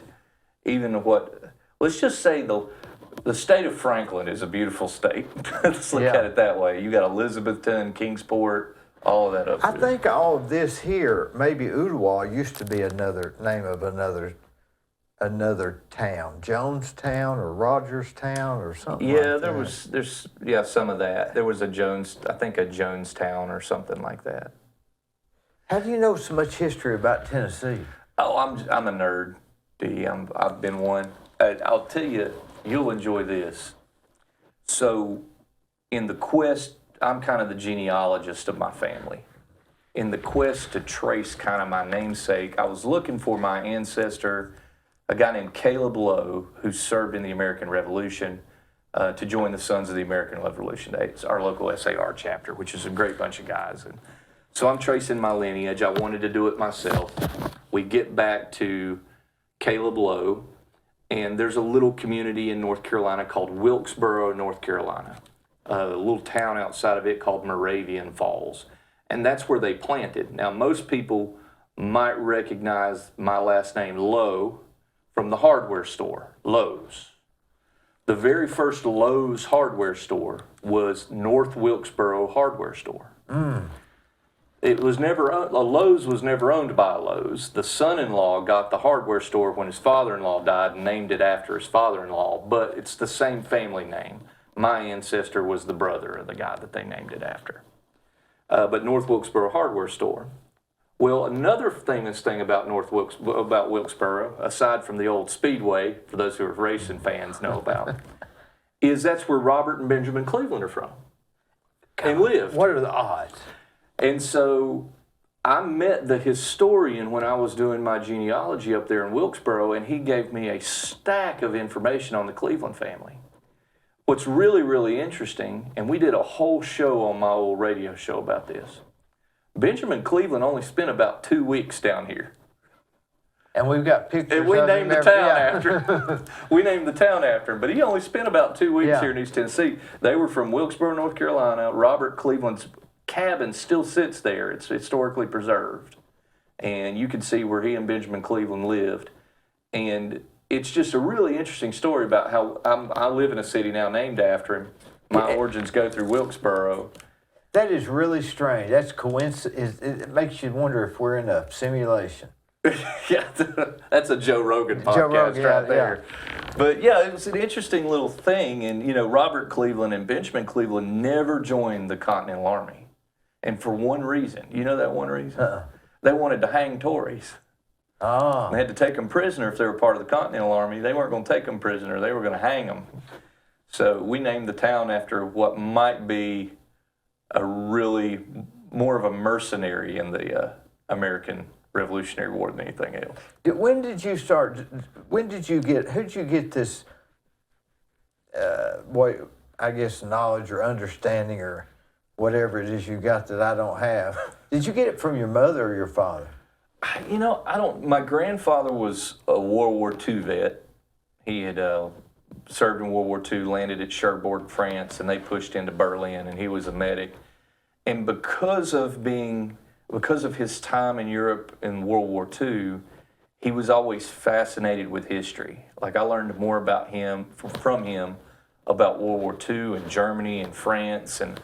Speaker 2: let's just say the state of Franklin is a beautiful state. Let's look at it that way. You got Elizabethton, Kingsport, all of that up there.
Speaker 1: I think all of this here, maybe Ooltewah used to be another name of another town, Jonestown or Rogerstown or something.
Speaker 2: Yeah,
Speaker 1: like that.
Speaker 2: there's some of that. There was a Jonestown or something like that.
Speaker 1: How do you know so much history about Tennessee?
Speaker 2: Oh, I'm a nerd, Dee. I've been one. I'll tell you, you'll enjoy this. So, in the quest, I'm kind of the genealogist of my family. In the quest to trace kind of my namesake, I was looking for my ancestor, a guy named Caleb Lowe, who served in the American Revolution, to join the Sons of the American Revolution. It's our local SAR chapter, which is a great bunch of guys. And so I'm tracing my lineage. I wanted to do it myself. We get back to Caleb Lowe, and there's a little community in North Carolina called Wilkesboro, North Carolina. A little town outside of it called Moravian Falls. And that's where they planted. Now, most people might recognize my last name, Lowe, from the hardware store, Lowe's. The very first Lowe's hardware store was North Wilkesboro Hardware Store. It was never Lowe's was never owned by a Lowe's. The son-in-law got the hardware store when his father-in-law died and named it after his father-in-law, but it's the same family name. My ancestor was the brother of the guy that they named it after. But North Wilkesboro Hardware Store. Well, another famous thing about Wilkesboro, aside from the old Speedway, for those who are racing fans know about, is that's where Robert and Benjamin Cleveland are from and lived.
Speaker 1: What are the odds?
Speaker 2: And so I met the historian when I was doing my genealogy up there in Wilkesboro, and he gave me a stack of information on the Cleveland family. What's really, really interesting, and we did a whole show on my old radio show about this, Benjamin Cleveland only spent about 2 weeks down here.
Speaker 1: And we've got pictures
Speaker 2: And we
Speaker 1: of
Speaker 2: named
Speaker 1: him
Speaker 2: the
Speaker 1: every-
Speaker 2: town
Speaker 1: yeah.
Speaker 2: after. We named the town after him, but he only spent about 2 weeks
Speaker 1: Yeah.
Speaker 2: here in East Tennessee. They were from Wilkesboro, North Carolina. Robert Cleveland's cabin still sits there. It's historically preserved, and you can see where he and Benjamin Cleveland lived. And it's just a really interesting story about how I live in a city now named after him. My origins go through Wilkesboro.
Speaker 1: That is really strange. That's coincidence. It makes you wonder if we're in a simulation.
Speaker 2: Yeah, that's a Joe Rogan podcast
Speaker 1: Joe Rogan, yeah,
Speaker 2: right there.
Speaker 1: yeah.
Speaker 2: But yeah, it was an interesting little thing. And, you know, Robert Cleveland and Benjamin Cleveland never joined the Continental Army. And for one reason. You know that one reason? They wanted to hang Tories.
Speaker 1: Oh.
Speaker 2: They had to take them prisoner if they were part of the Continental Army. They weren't going to take them prisoner. They were going to hang them. So we named the town after what might be a really more of a mercenary in the American Revolutionary War than anything else.
Speaker 1: When did you start? When did you get? Who did you get this? I guess knowledge or understanding or whatever it is you got that I don't have. Did you get it from your mother or your father?
Speaker 2: You know, I don't. My grandfather was a World War II vet. He had served in World War II, landed at Cherbourg, France, and they pushed into Berlin, and he was a medic. And because of his time in Europe in World War II, he was always fascinated with history. Like I learned more about him from him about World War II and Germany and France and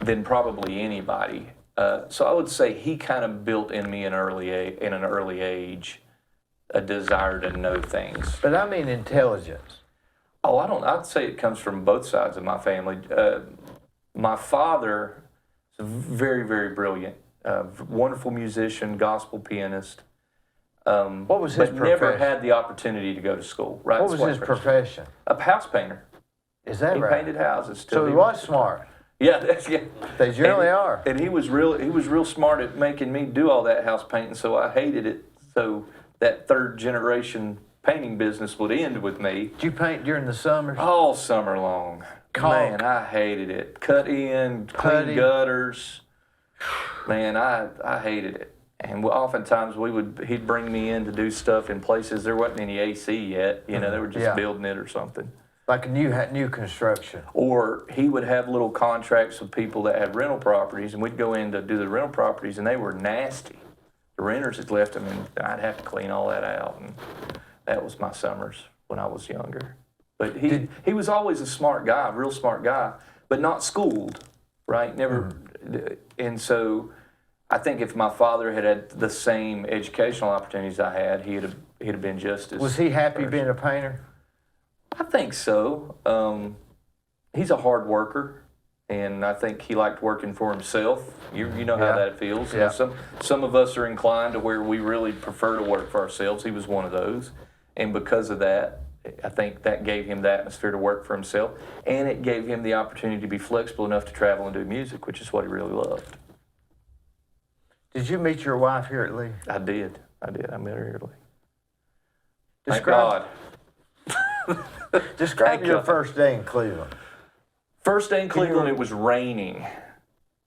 Speaker 2: than probably anybody. So I would say he kind of built in me in an early age a desire to know things.
Speaker 1: But I mean intelligence.
Speaker 2: Oh, I'd say it comes from both sides of my family. My father is very, very brilliant, wonderful musician, gospel pianist.
Speaker 1: What was his
Speaker 2: but
Speaker 1: profession?
Speaker 2: never had the opportunity to go to school. Right?
Speaker 1: What was his profession?
Speaker 2: A house painter.
Speaker 1: Is that
Speaker 2: He
Speaker 1: right?
Speaker 2: painted houses.
Speaker 1: So he was smart.
Speaker 2: Yeah, yeah.
Speaker 1: They generally are.
Speaker 2: And he was real smart at making me do all that house painting, so I hated it. So that third generation painting business would end with me.
Speaker 1: Did you paint during the summers?
Speaker 2: All summer long.
Speaker 1: Caulk.
Speaker 2: Man, I hated it. Cut in,
Speaker 1: Putty.
Speaker 2: clean gutters. Man, I hated it. And oftentimes he'd bring me in to do stuff in places there wasn't any AC yet. You know, they were just
Speaker 1: Yeah.
Speaker 2: building it or something.
Speaker 1: Like new construction.
Speaker 2: Or he would have little contracts with people that had rental properties, and we'd go in to do the rental properties, and they were nasty. The renters had left them, and I'd have to clean all that out. And that was my summers when I was younger. But he was always a smart guy, a real smart guy, but not schooled, right? Never. And so I think if my father had had the same educational opportunities I had, he'd have been just as.
Speaker 1: Was he happy being a painter?
Speaker 2: I think so. He's a hard worker, and I think he liked working for himself. You know how
Speaker 1: Yeah.
Speaker 2: that feels.
Speaker 1: Yeah.
Speaker 2: Some of us are inclined to where we really prefer to work for ourselves. He was one of those, and because of that, I think that gave him the atmosphere to work for himself, and it gave him the opportunity to be flexible enough to travel and do music, which is what he really loved.
Speaker 1: Did you meet your wife here at Lee?
Speaker 2: I did. I met her here at Lee. Thank
Speaker 1: Describe-
Speaker 2: God.
Speaker 1: Describe
Speaker 2: Thank
Speaker 1: your
Speaker 2: God.
Speaker 1: first day in Cleveland.
Speaker 2: First day in Cleveland, it was raining.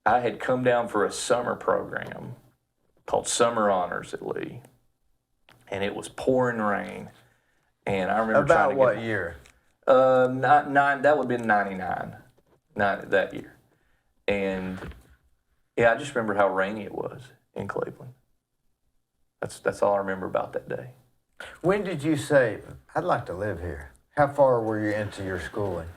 Speaker 2: I had come down for a summer program called Summer Honors at Lee, and it was pouring rain. And I remember trying
Speaker 1: About
Speaker 2: to
Speaker 1: what
Speaker 2: get,
Speaker 1: year?
Speaker 2: that would have been 99, that year. And yeah, I just remember how rainy it was in Cleveland. That's all I remember about that day.
Speaker 1: When did you say, I'd like to live here? How far were you into your schooling?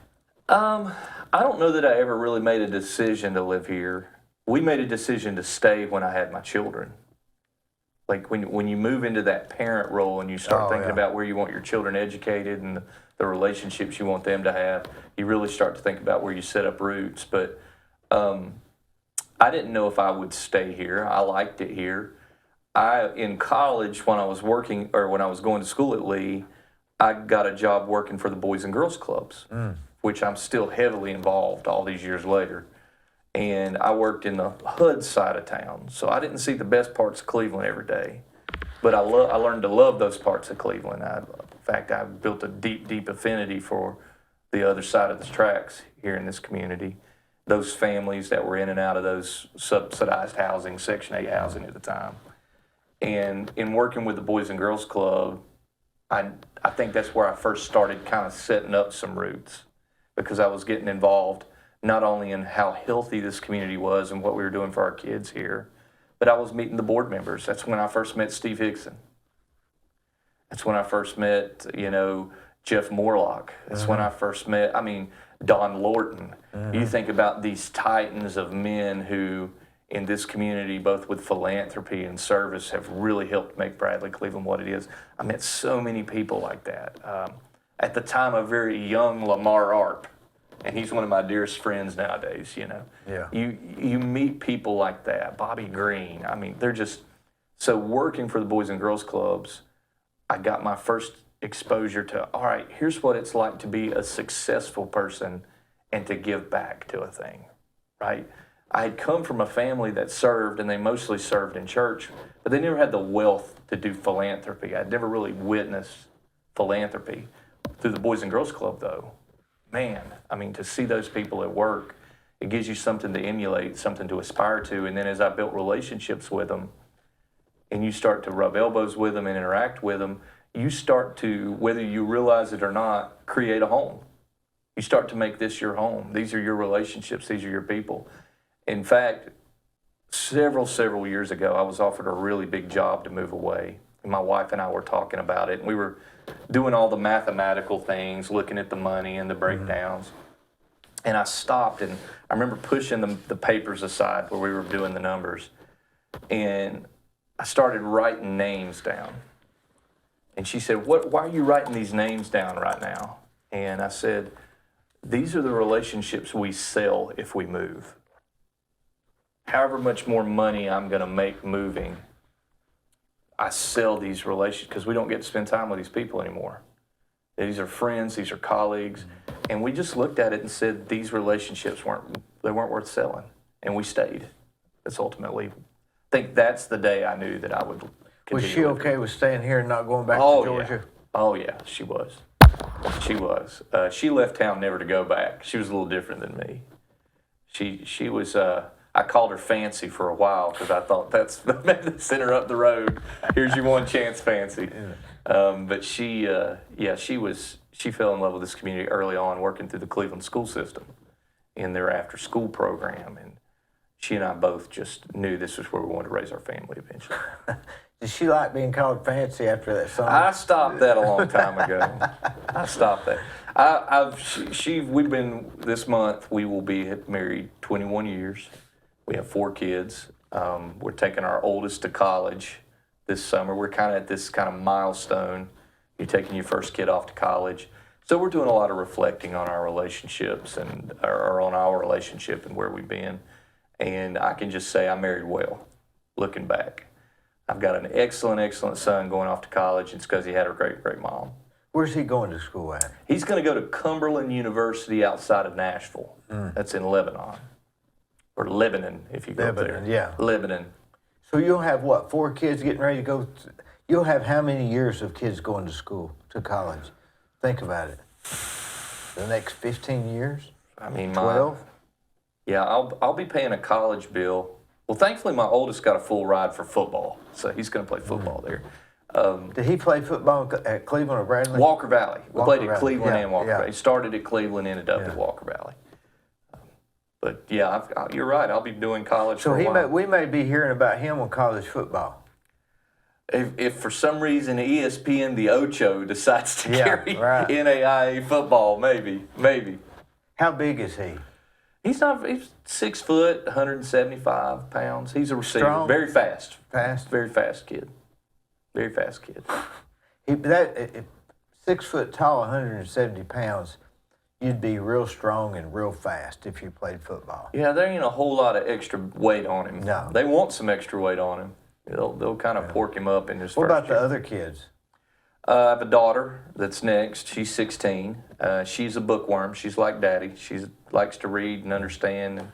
Speaker 2: I don't know that I ever really made a decision to live here. We made a decision to stay when I had my children. Like when you move into that parent role and you start thinking about where you want your children educated and the relationships you want them to have, you really start to think about where you set up roots. But I didn't know if I would stay here. I liked it here. In college, when I was working or when I was going to school at Lee, I got a job working for the Boys and Girls Clubs, which I'm still heavily involved all these years later. And I worked in the HUD side of town, so I didn't see the best parts of Cleveland every day. But I learned to love those parts of Cleveland. In fact, I built a deep, deep affinity for the other side of the tracks here in this community. Those families that were in and out of those subsidized housing, Section 8 housing at the time. And in working with the Boys and Girls Club, I think that's where I first started kind of setting up some roots, because I was getting involved not only in how healthy this community was and what we were doing for our kids here, but I was meeting the board members. That's when I first met Steve Hickson. That's when I first met, Jeff Morlock. That's when I first met, Don Lorton. You think about these titans of men who, in this community, both with philanthropy and service, have really helped make Bradley Cleveland what it is. I met so many people like that. At the time, a very young Lamar Arp, and he's one of my dearest friends nowadays,
Speaker 1: Yeah.
Speaker 2: You meet people like that, Bobby Green. They're just, so working for the Boys and Girls Clubs, I got my first exposure to, all right, here's what it's like to be a successful person and to give back to a thing, right? I had come from a family that served, and they mostly served in church, but they never had the wealth to do philanthropy. I'd never really witnessed philanthropy. Through the Boys and Girls Club, though, man, to see those people at work, it gives you something to emulate, something to aspire to. And then as I built relationships with them, and you start to rub elbows with them and interact with them, you start to, whether you realize it or not, create a home. You start to make this your home. These are your relationships. These are your people. In fact, several years ago, I was offered a really big job to move away. And my wife and I were talking about it, and we were doing all the mathematical things, looking at the money and the breakdowns. And I stopped, and I remember pushing the papers aside where we were doing the numbers. And I started writing names down. And she said, why are you writing these names down right now? And I said, these are the relationships we sell if we move. However much more money I'm going to make moving, I sell these relationships because we don't get to spend time with these people anymore. These are friends, these are colleagues. And we just looked at it and said these relationships weren't worth selling. And we stayed. That's ultimately, I think that's the day I knew that I would continue.
Speaker 1: Was she okay with staying here and not going back to Georgia?
Speaker 2: Yeah. Oh, yeah, she was. She was. She left town never to go back. She was a little different than me. She was, I called her Fancy for a while because I thought send her up the road. Here's your one chance, Fancy. But she fell in love with this community early on, working through the Cleveland school system in their after school program. And she and I both just knew this was where we wanted to raise our family eventually.
Speaker 1: Did she like being called Fancy after that song?
Speaker 2: I stopped that a long time ago. I stopped that. We've been, this month, we will be married 21 years. We have 4 kids. We're taking our oldest to college this summer. We're kind of at this kind of milestone. You're taking your first kid off to college. So we're doing a lot of reflecting on our relationships or on our relationship and where we've been. And I can just say I married well, looking back. I've got an excellent son going off to college. It's because he had a great mom.
Speaker 1: Where's he going to school at?
Speaker 2: He's going to go to Cumberland University outside of Nashville. That's in Lebanon. Or Lebanon, if you go there.
Speaker 1: Yeah.
Speaker 2: Lebanon.
Speaker 1: So you'll have, 4 kids getting ready to go? You'll have how many years of kids going to school, to college? Think about it. The next 15 years? 12?
Speaker 2: Yeah, I'll be paying a college bill. Well, thankfully, my oldest got a full ride for football, so he's going to play football there.
Speaker 1: Did he play football at Cleveland or Bradley?
Speaker 2: Walker Valley. We played at Cleveland and Walker
Speaker 1: yeah.
Speaker 2: Valley. He started at Cleveland, ended up at Walker Valley. But yeah, you're right. I'll be doing college for a while.
Speaker 1: We may be hearing about him on college football.
Speaker 2: If for some reason ESPN, the Ocho, decides to carry NAIA football, maybe.
Speaker 1: How big is he?
Speaker 2: He's 6 foot, 175 pounds. He's a receiver.
Speaker 1: Strong?
Speaker 2: Very fast.
Speaker 1: Fast?
Speaker 2: Very fast kid. Very fast kid.
Speaker 1: 6 foot tall, 170 pounds. You'd be real strong and real fast if you played football.
Speaker 2: Yeah, there ain't a whole lot of extra weight on him.
Speaker 1: No.
Speaker 2: They want some extra weight on him. They'll kind of pork him up in his
Speaker 1: What
Speaker 2: first
Speaker 1: about
Speaker 2: year.
Speaker 1: the other kids?
Speaker 2: I have a daughter that's next. She's 16. She's a bookworm. She's like Daddy. She likes to read and understand.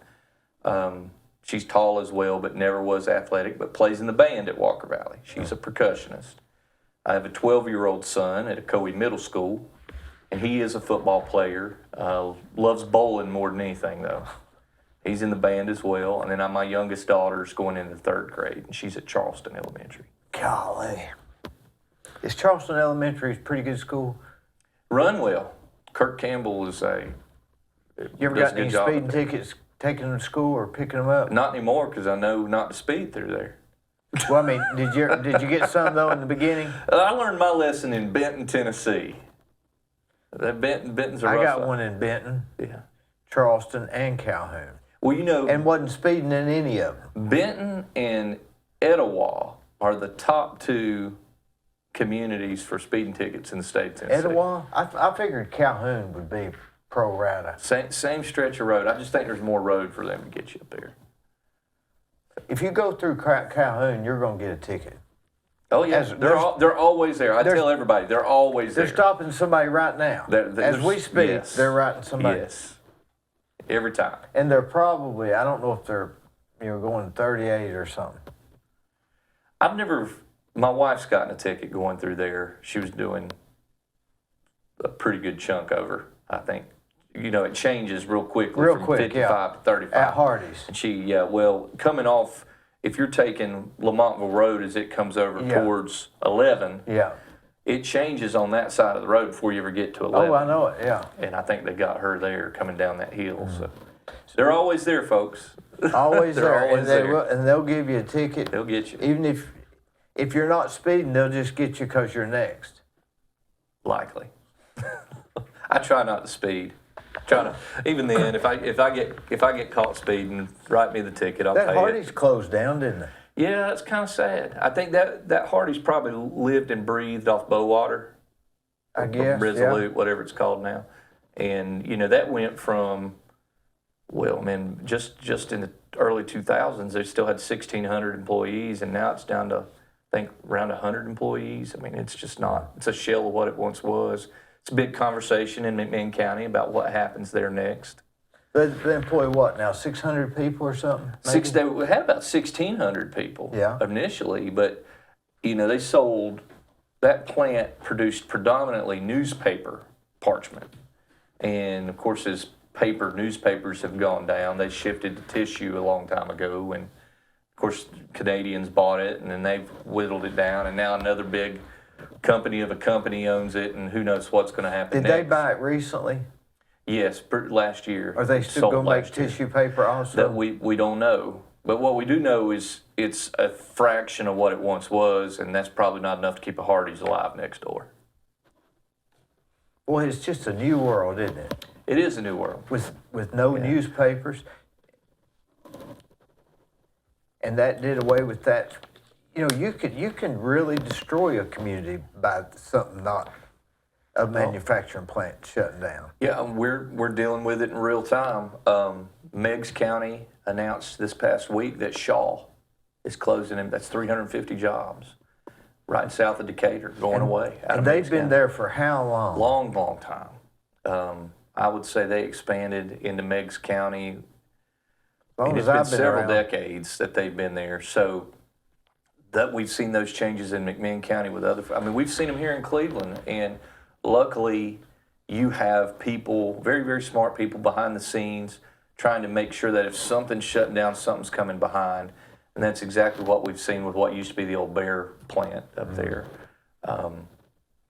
Speaker 2: She's tall as well, but never was athletic, but plays in the band at Walker Valley. She's a percussionist. I have a 12-year-old son at a Coe Middle School, and he is a football player. Loves bowling more than anything, though. He's in the band as well. And then my youngest daughter's going into 3rd grade, and she's at Charleston Elementary.
Speaker 1: Golly. Is Charleston Elementary a pretty good school?
Speaker 2: Run well. Kirk Campbell is
Speaker 1: You ever
Speaker 2: does
Speaker 1: got
Speaker 2: a
Speaker 1: any
Speaker 2: good job
Speaker 1: speeding
Speaker 2: up there.
Speaker 1: tickets taking them to school or picking them up?
Speaker 2: Not anymore because I know not to speed through there.
Speaker 1: Well, I mean, did you get some though in the beginning?
Speaker 2: I learned my lesson in Benton, Tennessee. Benton's a rough.
Speaker 1: I got one in Benton,
Speaker 2: Yeah.
Speaker 1: Charleston, and Calhoun,
Speaker 2: Well, you know,
Speaker 1: and wasn't speeding in any of them.
Speaker 2: Benton and Etowah are the top two communities for speeding tickets in the state of Tennessee.
Speaker 1: Etowah, I figured Calhoun would be pro rata.
Speaker 2: Same stretch of road. I just think there's more road for them to get you up there.
Speaker 1: If you go through Calhoun, you're going to get a ticket.
Speaker 2: Oh yeah, they're always there. I tell everybody they're always there.
Speaker 1: They're stopping somebody right now. As we speak,
Speaker 2: yes.
Speaker 1: they're writing somebody.
Speaker 2: Yes, every time.
Speaker 1: And they're probably, I don't know if they're going 38 or something.
Speaker 2: My wife's gotten a ticket going through there. She was doing a pretty good chunk over, I think. It changes real quickly from 55 to 35.
Speaker 1: At Hardee's.
Speaker 2: And coming off, if you're taking Lamontville Road as it comes over towards 11, it changes on that side of the road before you ever get to 11.
Speaker 1: Oh, I know it, yeah.
Speaker 2: And I think they got her there coming down that hill. So they're always there, folks.
Speaker 1: Always
Speaker 2: They're
Speaker 1: there.
Speaker 2: always there.
Speaker 1: And they'll give you a ticket.
Speaker 2: They'll get you.
Speaker 1: Even if you're not speeding, they'll just get you because you're next.
Speaker 2: Likely. I try not to speed. Even then, if I get caught speeding, write me the ticket. I'll pay
Speaker 1: That Hardee's closed down, didn't it?
Speaker 2: Yeah, that's kind of sad. I think that Hardee's probably lived and breathed off Bowater,
Speaker 1: I guess.
Speaker 2: Resolute, whatever it's called now, and that went from, just in the early 2000s, they still had 1,600 employees, and now it's down to I think around 100 employees. I mean, it's just not. It's a shell of what it once was. It's a big conversation in McMinn County about what happens there next.
Speaker 1: They employ what now, 600 people or something?
Speaker 2: We had about 1,600 people initially, but they sold, that plant produced predominantly newspaper parchment. And of course, as newspapers have gone down, they shifted to tissue a long time ago. And of course, Canadians bought it and then they've whittled it down. And now another big company of a company owns it, and who knows what's going to happen
Speaker 1: next. Did they buy it recently?
Speaker 2: Yes, last year.
Speaker 1: Are they still going to make tissue paper also?
Speaker 2: That we don't know. But what we do know is it's a fraction of what it once was, and that's probably not enough to keep a Hardee's alive next door.
Speaker 1: Well, it's just a new world, isn't it?
Speaker 2: It is a new world.
Speaker 1: With no newspapers. And that did away with that. You can really destroy a community by something not a manufacturing plant shutting down.
Speaker 2: Yeah, we're dealing with it in real time. Meigs County announced this past week that Shaw is closing in. That's 350 jobs right south of Decatur going away.
Speaker 1: And they've been there for how long?
Speaker 2: Long time. I would say they expanded into Meigs County. It's been several decades that they've been there. So that we've seen those changes in McMinn County with we've seen them here in Cleveland, and luckily you have people, very, very smart people behind the scenes trying to make sure that if something's shutting down, something's coming behind. And that's exactly what we've seen with what used to be the old Bear plant up there,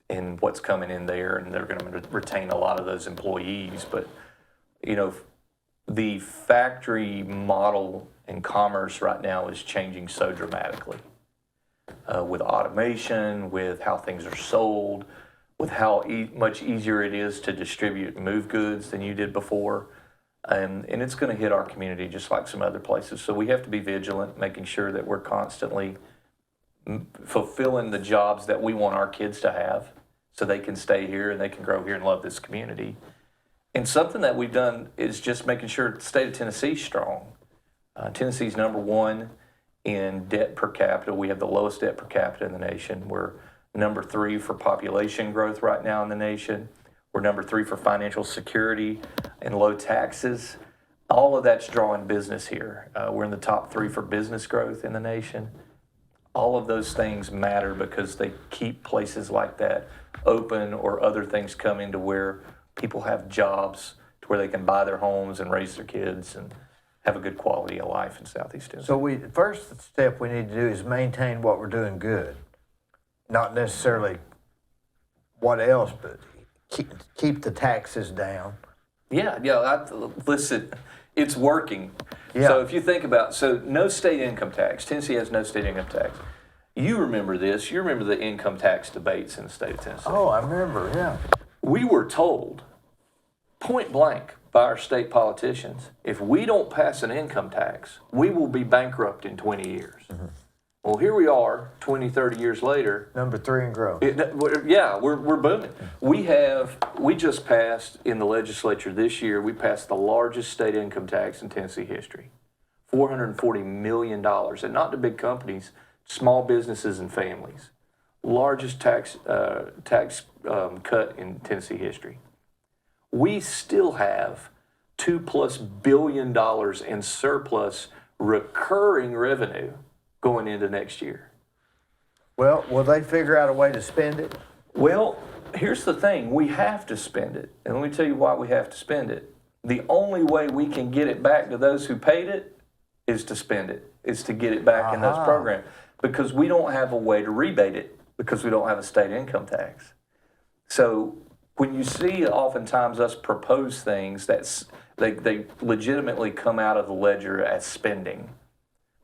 Speaker 2: and what's coming in there. And they're going to retain a lot of those employees. But, the factory model in commerce right now is changing so dramatically. With automation, with how things are sold, with how much easier it is to distribute and move goods than you did before. And it's going to hit our community just like some other places. So we have to be vigilant, making sure that we're constantly fulfilling the jobs that we want our kids to have so they can stay here and they can grow here and love this community. And something that we've done is just making sure the state of Tennessee is strong. Tennessee's number one in debt per capita. We have the lowest debt per capita in the nation. We're number 3 for population growth right now in the nation. We're number 3 for financial security and low taxes. All of that's drawing business here. We're in the top 3 for business growth in the nation. All of those things matter because they keep places like that open, or other things come into where people have jobs to where they can buy their homes and raise their kids. And have a good quality of life in Southeast Tennessee.
Speaker 1: So first step we need to do is maintain what we're doing good, not necessarily what else, but keep the taxes down.
Speaker 2: Yeah. Listen, it's working.
Speaker 1: Yeah.
Speaker 2: So if you think about, no state income tax. Tennessee has no state income tax. You remember this. You remember the income tax debates in the state of Tennessee.
Speaker 1: Oh, I remember, yeah.
Speaker 2: We were told, point blank, by our state politicians, if we don't pass an income tax, we will be bankrupt in 20 years. Mm-hmm. Well, here we are, 20, 30 years later.
Speaker 1: Number 3 in growth.
Speaker 2: We're booming. We just passed in the legislature this year, we passed the largest state income tax in Tennessee history, $440 million, and not to big companies, small businesses and families. Largest tax cut in Tennessee history. We still have $2+ billion in surplus recurring revenue going into next year.
Speaker 1: Well, will they figure out a way to spend it?
Speaker 2: Well, here's the thing. We have to spend it. And let me tell you why we have to spend it. The only way we can get it back to those who paid it is to spend it, is to get it back in those programs. Because we don't have a way to rebate it because we don't have a state income tax. So when you see oftentimes us propose things, they legitimately come out of the ledger as spending.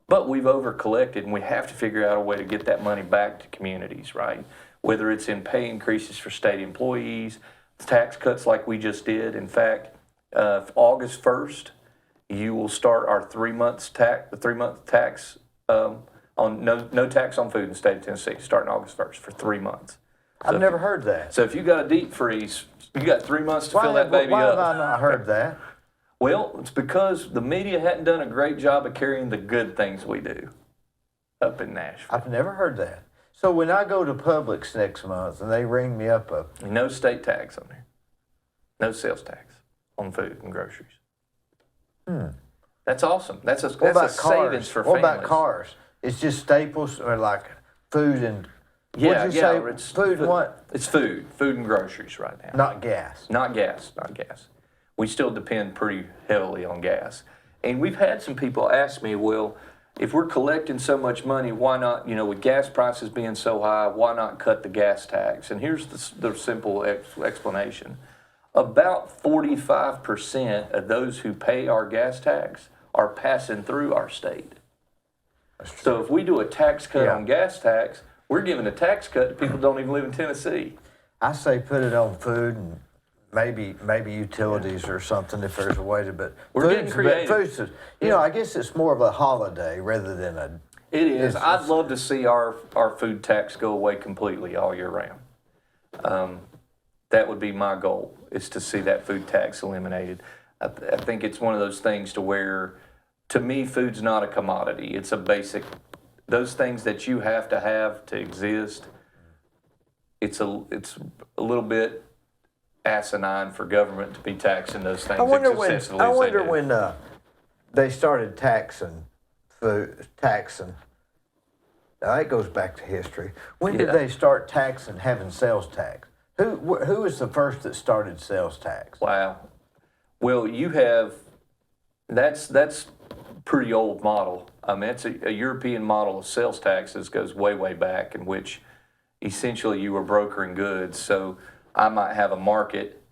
Speaker 2: But we've over-collected, and we have to figure out a way to get that money back to communities, right? Whether it's in pay increases for state employees, tax cuts like we just did. In fact, August 1st, you will start our 3-month tax on no tax on food in the state of Tennessee, starting August 1st for 3 months.
Speaker 1: I've never heard that.
Speaker 2: So if you got a deep freeze, you got 3 months to fill that baby
Speaker 1: why
Speaker 2: up.
Speaker 1: Why have I not heard that?
Speaker 2: Well, it's because the media hadn't done a great job of carrying the good things we do up in Nashville.
Speaker 1: I've never heard that. So when I go to Publix next month and they ring me up
Speaker 2: no state tax on there. No sales tax on food and groceries. That's awesome. That's a savings for families.
Speaker 1: What about cars? It's just staples or like food and
Speaker 2: it's
Speaker 1: food and what?
Speaker 2: It's food and groceries right now.
Speaker 1: Not gas.
Speaker 2: Not gas. We still depend pretty heavily on gas. And we've had some people ask me, well, if we're collecting so much money, why not, with gas prices being so high, why not cut the gas tax? And here's the simple explanation. About 45% of those who pay our gas tax are passing through our state. So if we do a tax cut on gas tax, we're giving a tax cut to people who don't even live in Tennessee.
Speaker 1: I say put it on food and maybe utilities or something if there's a way to. But
Speaker 2: we're getting creative.
Speaker 1: I guess it's more of a holiday rather than a.
Speaker 2: It is. I'd love to see our food tax go away completely all year round. That would be my goal, is to see that food tax eliminated. I think it's one of those things to where, to me, food's not a commodity. It's a basic. Those things that you have to exist. It's a little bit asinine for government to be taxing those things.
Speaker 1: I wonder when they started taxing food. Now that goes back to history. When did they start having sales tax? Who was the first that started sales tax?
Speaker 2: Wow. Well, that's pretty old model. I mean, it's a European model of sales taxes, goes way, way back, in which essentially you were brokering goods. So I might have a market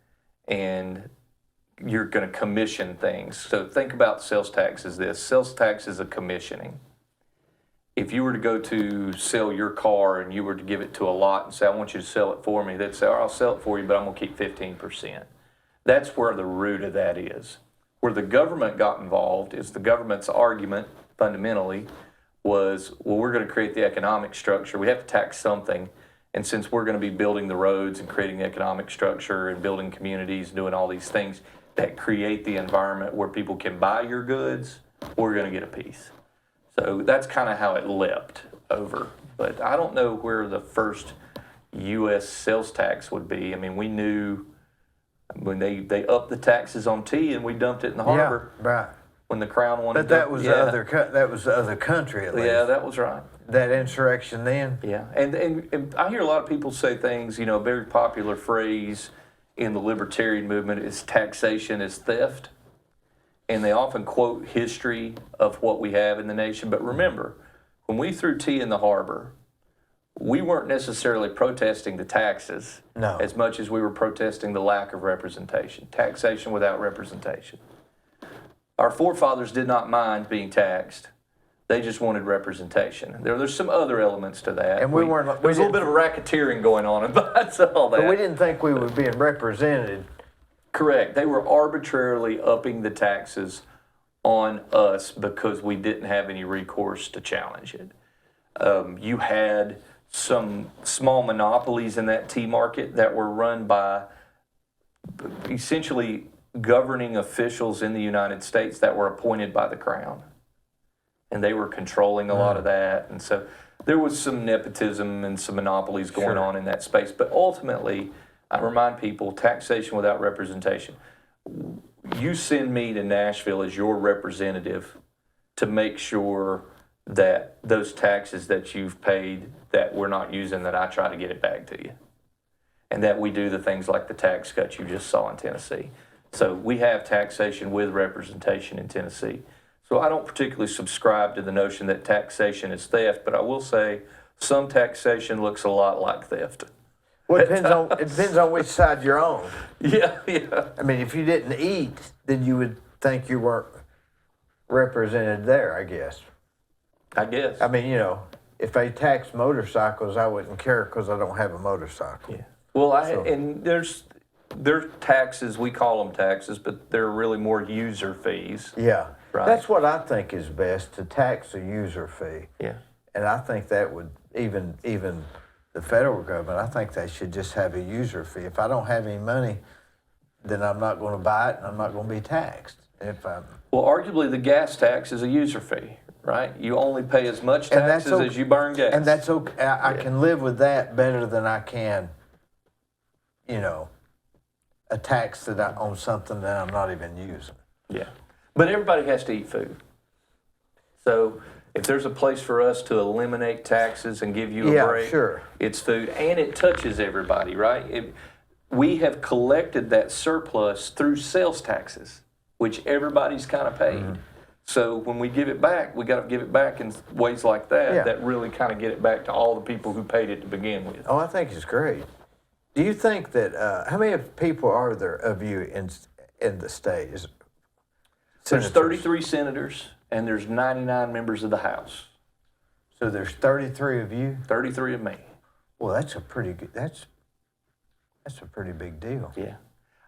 Speaker 2: and you're going to commission things. So think about sales tax as this. Sales tax is a commissioning. If you were to go to sell your car and you were to give it to a lot and say, I want you to sell it for me, they'd say, all right, I'll sell it for you, but I'm going to keep 15%. That's where the root of that is. Where the government got involved is the government's argument, fundamentally, was, well, we're going to create the economic structure. We have to tax something. And since we're going to be building the roads and creating the economic structure and building communities, doing all these things that create the environment where people can buy your goods, we're going to get a piece. So that's kind of how it leapt over. But I don't know where the first U.S. sales tax would be. I mean, we knew when they upped the taxes on tea and we dumped it in the harbor.
Speaker 1: Yeah, right.
Speaker 2: When the Crown wanted
Speaker 1: to. But that was the other country at least.
Speaker 2: Yeah, that was right.
Speaker 1: That insurrection then.
Speaker 2: Yeah, and I hear a lot of people say things. A very popular phrase in the libertarian movement is taxation is theft. and they often quote history of what we have in the nation. But remember, when we threw tea in the harbor, we weren't necessarily protesting the taxes as much as we were protesting the lack of representation, taxation without representation. Our forefathers did not mind being taxed. They just wanted representation. There's some other elements to that.
Speaker 1: And
Speaker 2: There's a little bit of racketeering going on, and that's all that.
Speaker 1: But we didn't think we were being represented.
Speaker 2: Correct. They were arbitrarily upping the taxes on us because we didn't have any recourse to challenge it. You had some small monopolies in that tea market that were run by essentially governing officials in the United States that were appointed by the Crown. And they were controlling a lot of that. And so there was some nepotism and some monopolies going on in that space. But ultimately, I remind people, taxation without representation. You send me to Nashville as your representative to make sure that those taxes that you've paid that we're not using, that I try to get it back to you. And that we do the things like the tax cuts you just saw in Tennessee. So we have taxation with representation in Tennessee. So I don't particularly subscribe to the notion that taxation is theft, but I will say some taxation looks a lot like theft.
Speaker 1: Well, it depends on which side you're on.
Speaker 2: Yeah.
Speaker 1: I mean, if you didn't eat, then you would think you weren't represented there, I guess.
Speaker 2: I guess.
Speaker 1: I mean, if they tax motorcycles, I wouldn't care because I don't have a motorcycle.
Speaker 2: Yeah. Well, and there's taxes, we call them taxes, but they're really more user fees.
Speaker 1: Yeah.
Speaker 2: Right.
Speaker 1: That's what I think is best, to tax a user fee.
Speaker 2: Yeah.
Speaker 1: And I think that would, even the federal government, I think they should just have a user fee. If I don't have any money, then I'm not going to buy it and I'm not going to be taxed.
Speaker 2: Well, arguably the gas tax is a user fee, right? You only pay as much taxes as you burn gas.
Speaker 1: And that's okay. I can live with that better than I can, a tax on something that I'm not even using.
Speaker 2: Yeah. But everybody has to eat food. So if there's a place for us to eliminate taxes and give you a break, it's food. And it touches everybody, right? We have collected that surplus through sales taxes, which everybody's kind of paid. Mm-hmm. So when we give it back, we got to give it back in ways like that that really kind of get it back to all the people who paid it to begin with.
Speaker 1: Oh, I think it's great. Do you think that, how many people are there of you in the state?
Speaker 2: There's 33 senators, and there's 99 members of the House.
Speaker 1: So there's 33 of you?
Speaker 2: 33 of me.
Speaker 1: Well, that's a pretty big deal.
Speaker 2: Yeah.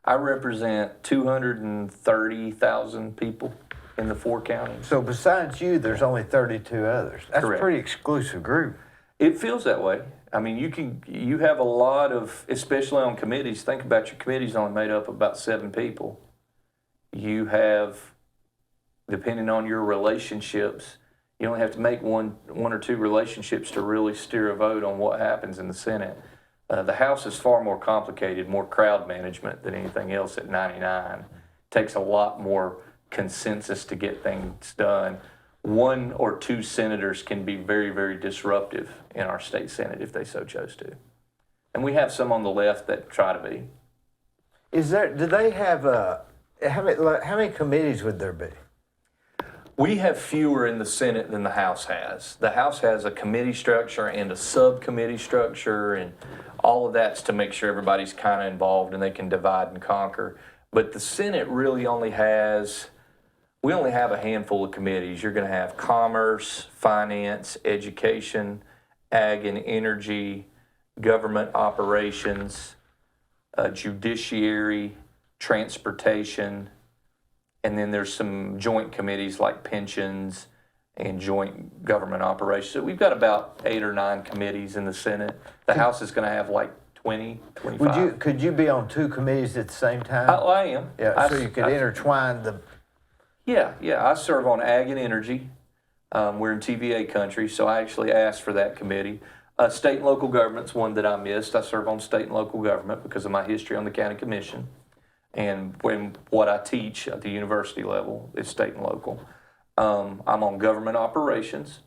Speaker 2: I represent 230,000 people in the 4 counties.
Speaker 1: So besides you, there's only 32 others. That's
Speaker 2: Correct.
Speaker 1: A pretty exclusive group.
Speaker 2: It feels that way. I mean, you have a lot of, especially on committees, think about your committees only made up of about 7 people. You have, depending on your relationships, you only have to make one or two relationships to really steer a vote on what happens in the Senate. The House is far more complicated, more crowd management than anything else at 99. Takes a lot more consensus to get things done. 1 or 2 senators can be very, very disruptive in our state Senate if they so chose to. And we have some on the left that try to be.
Speaker 1: Do they have, how many committees would there be?
Speaker 2: We have fewer in the Senate than the House has. The House has a committee structure and a subcommittee structure, and all of that's to make sure everybody's kind of involved and they can divide and conquer. But the Senate really only has a handful of committees. You're going to have commerce, finance, education, ag and energy, government operations, judiciary, transportation, and then there's some joint committees like pensions and joint government operations. So we've got about 8 or 9 committees in the Senate. The House is going to have like 20, 25.
Speaker 1: Could you be on 2 committees at the same time?
Speaker 2: I am.
Speaker 1: Yeah, so you could intertwine the...
Speaker 2: Yeah. I serve on ag and energy. We're in TVA country, so I actually asked for that committee. State and local government's one that I missed. I serve on state and local government because of my history on the county commission. And what I teach at the university level is state and local. I'm on government operations,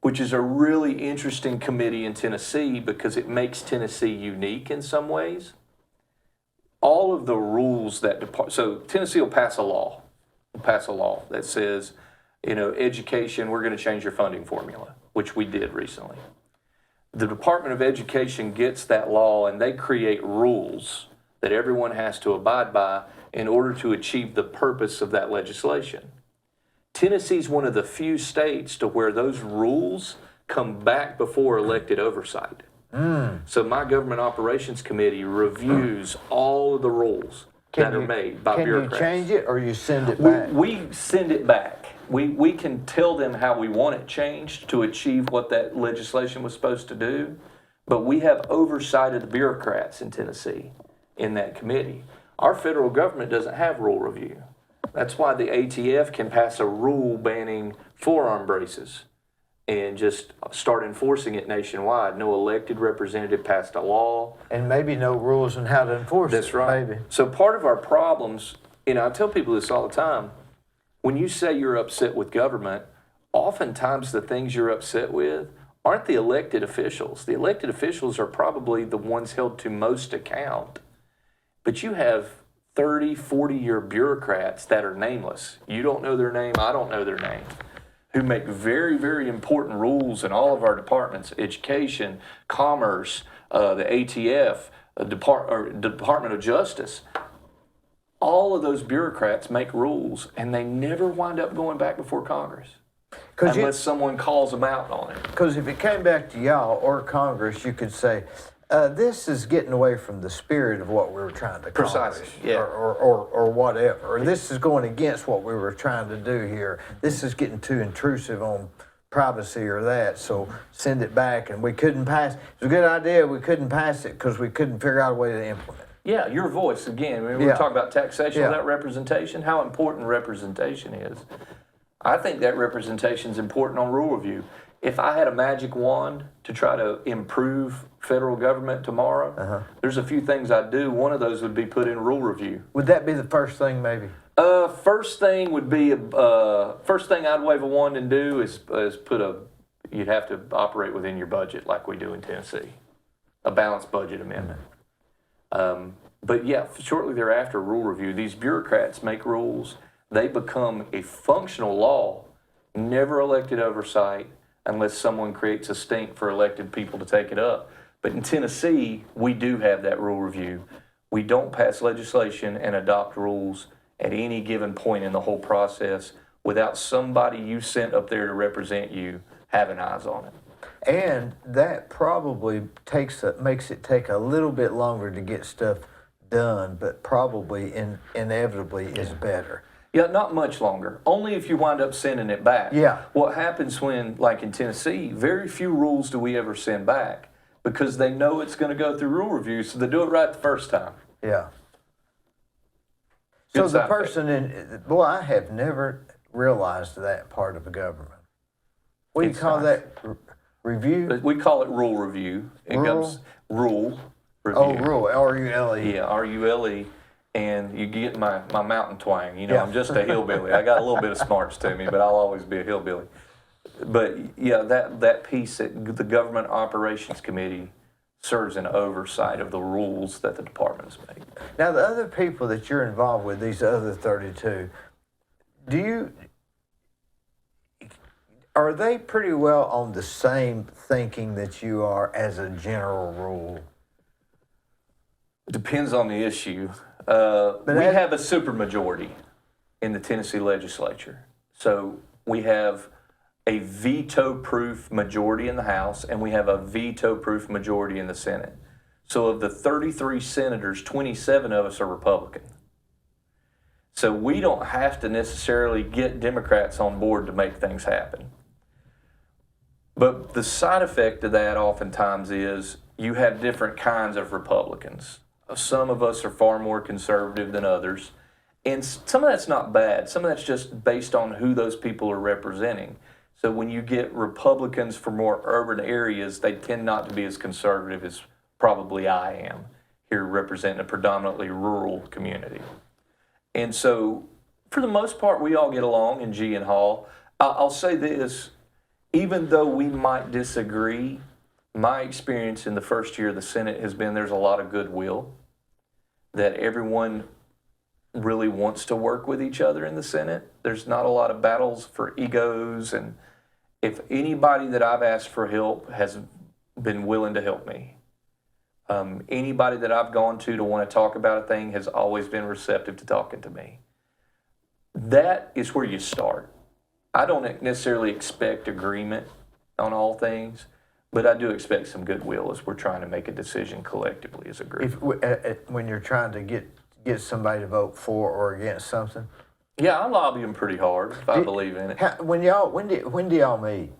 Speaker 2: which is a really interesting committee in Tennessee because it makes Tennessee unique in some ways. All of the rules so Tennessee will pass a law. pass a law that says, education, we're going to change your funding formula, which we did recently. The Department of Education gets that law and they create rules that everyone has to abide by in order to achieve the purpose of that legislation. Tennessee's one of the few states to where those rules come back before elected oversight. So my government operations committee reviews all of the rules that are made by bureaucrats.
Speaker 1: Can you change it or you send it back?
Speaker 2: We send it back. We can tell them how we want it changed to achieve what that legislation was supposed to do, but we have oversight of the bureaucrats in Tennessee in that committee. Our federal government doesn't have rule review. That's why the ATF can pass a rule banning forearm braces and just start enforcing it nationwide. No elected representative passed a law.
Speaker 1: And maybe no rules on how to enforce it.
Speaker 2: That's right.
Speaker 1: Maybe.
Speaker 2: So part of our problems, I tell people this all the time, when you say you're upset with government, oftentimes the things you're upset with aren't the elected officials. The elected officials are probably the ones held to most account. But you have 30, 40-year bureaucrats that are nameless. You don't know their name, I don't know their name, who make very, very important rules in all of our departments, education, commerce, the ATF, Department of Justice. All of those bureaucrats make rules, and they never wind up going back before Congress unless someone calls them out on it.
Speaker 1: Because if it came back to y'all or Congress, you could say, this is getting away from the spirit of what we were trying to accomplish.
Speaker 2: Precisely, yeah.
Speaker 1: Or whatever. Or this is going against what we were trying to do here. This is getting too intrusive on privacy or that, so send it back. And we couldn't pass. It's a good idea. We couldn't pass it because we couldn't figure out a way to implement it.
Speaker 2: Yeah, your voice, again, we were talking about taxation, that representation, how important representation is. I think that representation is important on rule review. If I had a magic wand to try to improve federal government tomorrow, there's a few things I'd do. One of those would be put in rule review.
Speaker 1: Would that be the first thing, maybe?
Speaker 2: First thing would be, first thing I'd wave a wand and do is you'd have to operate within your budget like we do in Tennessee, a balanced budget amendment. But yeah, shortly thereafter, rule review. These bureaucrats make rules. They become a functional law, never elected oversight, unless someone creates a stink for elected people to take it up. But in Tennessee, we do have that rule review. We don't pass legislation and adopt rules at any given point in the whole process without somebody you sent up there to represent you having eyes on it.
Speaker 1: And that probably makes it take a little bit longer to get stuff done, but probably inevitably is better.
Speaker 2: Yeah, not much longer. Only if you wind up sending it back.
Speaker 1: Yeah.
Speaker 2: What happens when, like in Tennessee, very few rules do we ever send back because they know it's going to go through rule review, so they do it right the first time.
Speaker 1: Yeah.
Speaker 2: Good
Speaker 1: So the person I have never realized that part of the government. What do you call that? Review?
Speaker 2: We call it rule review. It comes rule review.
Speaker 1: Oh, rule, R-U-L-E.
Speaker 2: Yeah, R-U-L-E. And you get my mountain twang. I'm just a hillbilly. I got a little bit of smarts to me, but I'll always be a hillbilly. But yeah, that piece, that the Government Operations Committee serves in oversight of the rules that the departments make.
Speaker 1: Now, the other people that you're involved with, these other 32, are they pretty well on the same thinking that you are as a general rule?
Speaker 2: Depends on the issue. We have a supermajority in the Tennessee legislature. So we have a veto-proof majority in the House, and we have a veto-proof majority in the Senate. So of the 33 senators, 27 of us are Republican. So we don't have to necessarily get Democrats on board to make things happen. But the side effect of that oftentimes is you have different kinds of Republicans. Some of us are far more conservative than others. And some of that's not bad. Some of that's just based on who those people are representing. So when you get Republicans for more urban areas, they tend not to be as conservative as probably I am here representing a predominantly rural community. And so for the most part, we all get along in G and Hall. I'll say this, even though we might disagree, my experience in the first year of the Senate has been there's a lot of goodwill, that everyone really wants to work with each other in the Senate. There's not a lot of battles for egos, and if anybody that I've asked for help has been willing to help me. Anybody that I've gone to want to talk about a thing has always been receptive to talking to me. That is where you start. I don't necessarily expect agreement on all things, but I do expect some goodwill as we're trying to make a decision collectively as a group.
Speaker 1: When you're trying to get somebody to vote for or against something?
Speaker 2: Yeah, I lobby them pretty hard if I believe in it.
Speaker 1: When do y'all meet?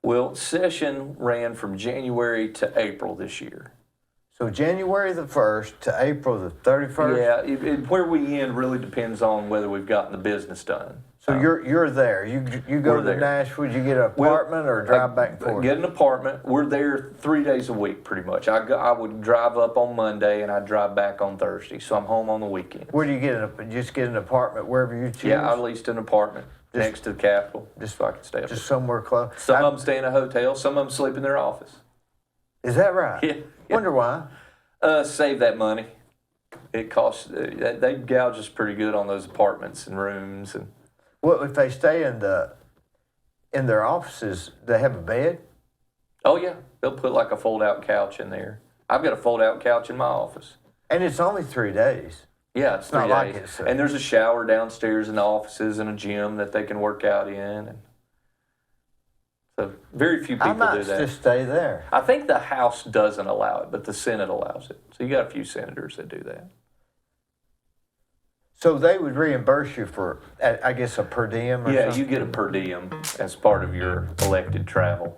Speaker 2: Well, session ran from January to April this year.
Speaker 1: So January the 1st to April the 31st?
Speaker 2: Yeah, where we end really depends on whether we've gotten the business done.
Speaker 1: So you're there. You go to Nashville, you get an apartment or drive back and forth?
Speaker 2: Get an apartment. We're there 3 days a week pretty much. I would drive up on Monday and I'd drive back on Thursday. So I'm home on the weekend.
Speaker 1: Where do you just get an apartment wherever you choose?
Speaker 2: Yeah, I leased an apartment next to the Capitol just so I could stay up.
Speaker 1: Just somewhere close?
Speaker 2: Some of them stay in a hotel. Some of them sleep in their office.
Speaker 1: Is that right?
Speaker 2: Yeah.
Speaker 1: Wonder why?
Speaker 2: Save that money. It costs, they gouge us pretty good on those apartments and rooms. And
Speaker 1: Well, if they stay in their offices, they have a bed?
Speaker 2: oh yeah, they'll put like a fold-out couch in there. I've got a fold-out couch in my office.
Speaker 1: And it's only 3 days.
Speaker 2: Yeah, it's 3
Speaker 1: not
Speaker 2: days.
Speaker 1: like it's
Speaker 2: and there's a shower downstairs in the offices and a gym that they can work out in. And so very few people
Speaker 1: I might
Speaker 2: do that.
Speaker 1: just stay there.
Speaker 2: I think the House doesn't allow it, but the Senate allows it. So you got a few senators that do that.
Speaker 1: So they would reimburse you for, I guess, a per diem or
Speaker 2: Yeah,
Speaker 1: something?
Speaker 2: you get a per diem as part of your elected travel.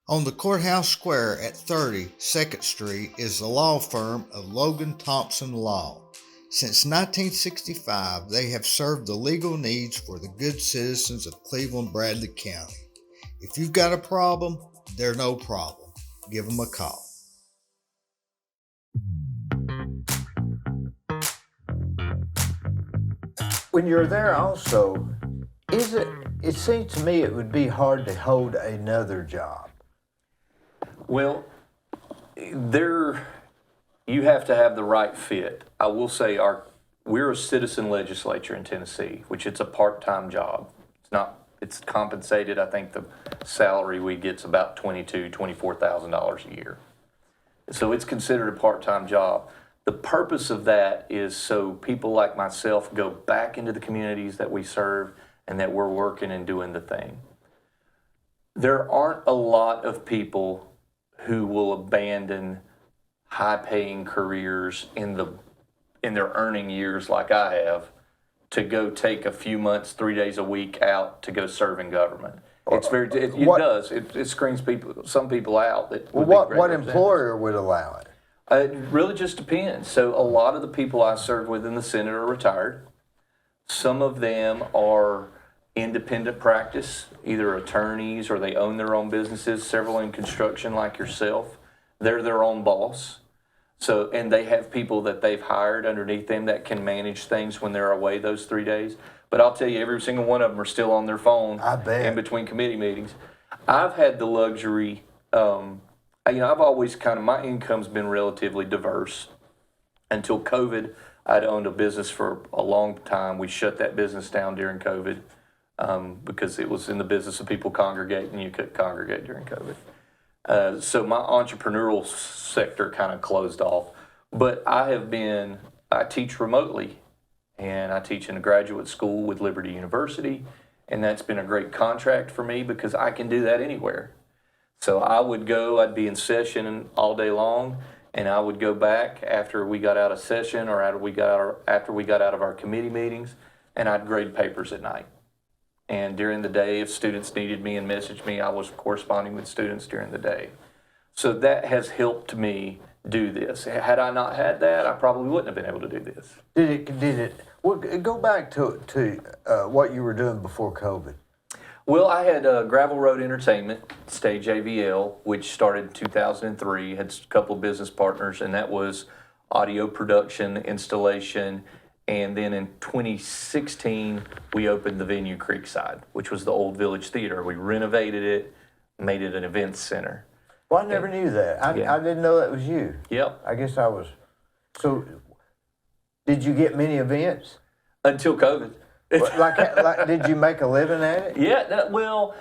Speaker 3: On the courthouse square at 30 2nd Street is the law firm of Logan Thompson Law. Since 1965, they have served the legal needs for the good citizens of Cleveland-Bradley County. If you've got a problem, they're no problem. Give them a call.
Speaker 1: When you're there also, it seems to me it would be hard to hold another job.
Speaker 2: Well, you have to have the right fit. I will say we're a citizen legislature in Tennessee, which it's a part-time job. It's compensated. I think the salary we get's about $24,000 a year. So it's considered a part-time job. The purpose of that is so people like myself go back into the communities that we serve and that we're working and doing the thing. There aren't a lot of people who will abandon high-paying careers in their earning years like I have to go take a few months, 3 days a week out to go serve in government. It's it screens some people out.
Speaker 1: What employer would allow it?
Speaker 2: It really just depends. So a lot of the people I served with in the Senate are retired. Some of them are independent practice, either attorneys or they own their own businesses, several in construction like yourself. They're their own boss. So, and they have people that they've hired underneath them that can manage things when they're away those 3 days. But I'll tell you, every single one of them are still on their phone
Speaker 1: I bet.
Speaker 2: in between committee meetings. I've had the luxury, I've always my income's been relatively diverse. Until COVID, I'd owned a business for a long time. We shut that business down during COVID because it was in the business of people congregating. You couldn't congregate during COVID. So my entrepreneurial sector kind of closed off. But I teach remotely, and I teach in a graduate school with Liberty University, and that's been a great contract for me because I can do that anywhere. So I'd be in session all day long, and I would go back after we got out of session or after we got out of our committee meetings, and I'd grade papers at night. And during the day, if students needed me and messaged me, I was corresponding with students during the day. So that has helped me do this. Had I not had that, I probably wouldn't have been able to do this.
Speaker 1: Well, go back to what you were doing before COVID.
Speaker 2: Well, I had Gravel Road Entertainment, Stage AVL, which started in 2003, had a couple of business partners, and that was audio production, installation, and then in 2016, we opened the venue Creekside, which was the old Village Theater. We renovated it, made it an events center.
Speaker 1: Well, I never knew that. I didn't know that was you.
Speaker 2: Yep.
Speaker 1: I guess I was. So, did you get many events?
Speaker 2: Until COVID.
Speaker 1: like, did you make a living at it?
Speaker 2: Yeah, well,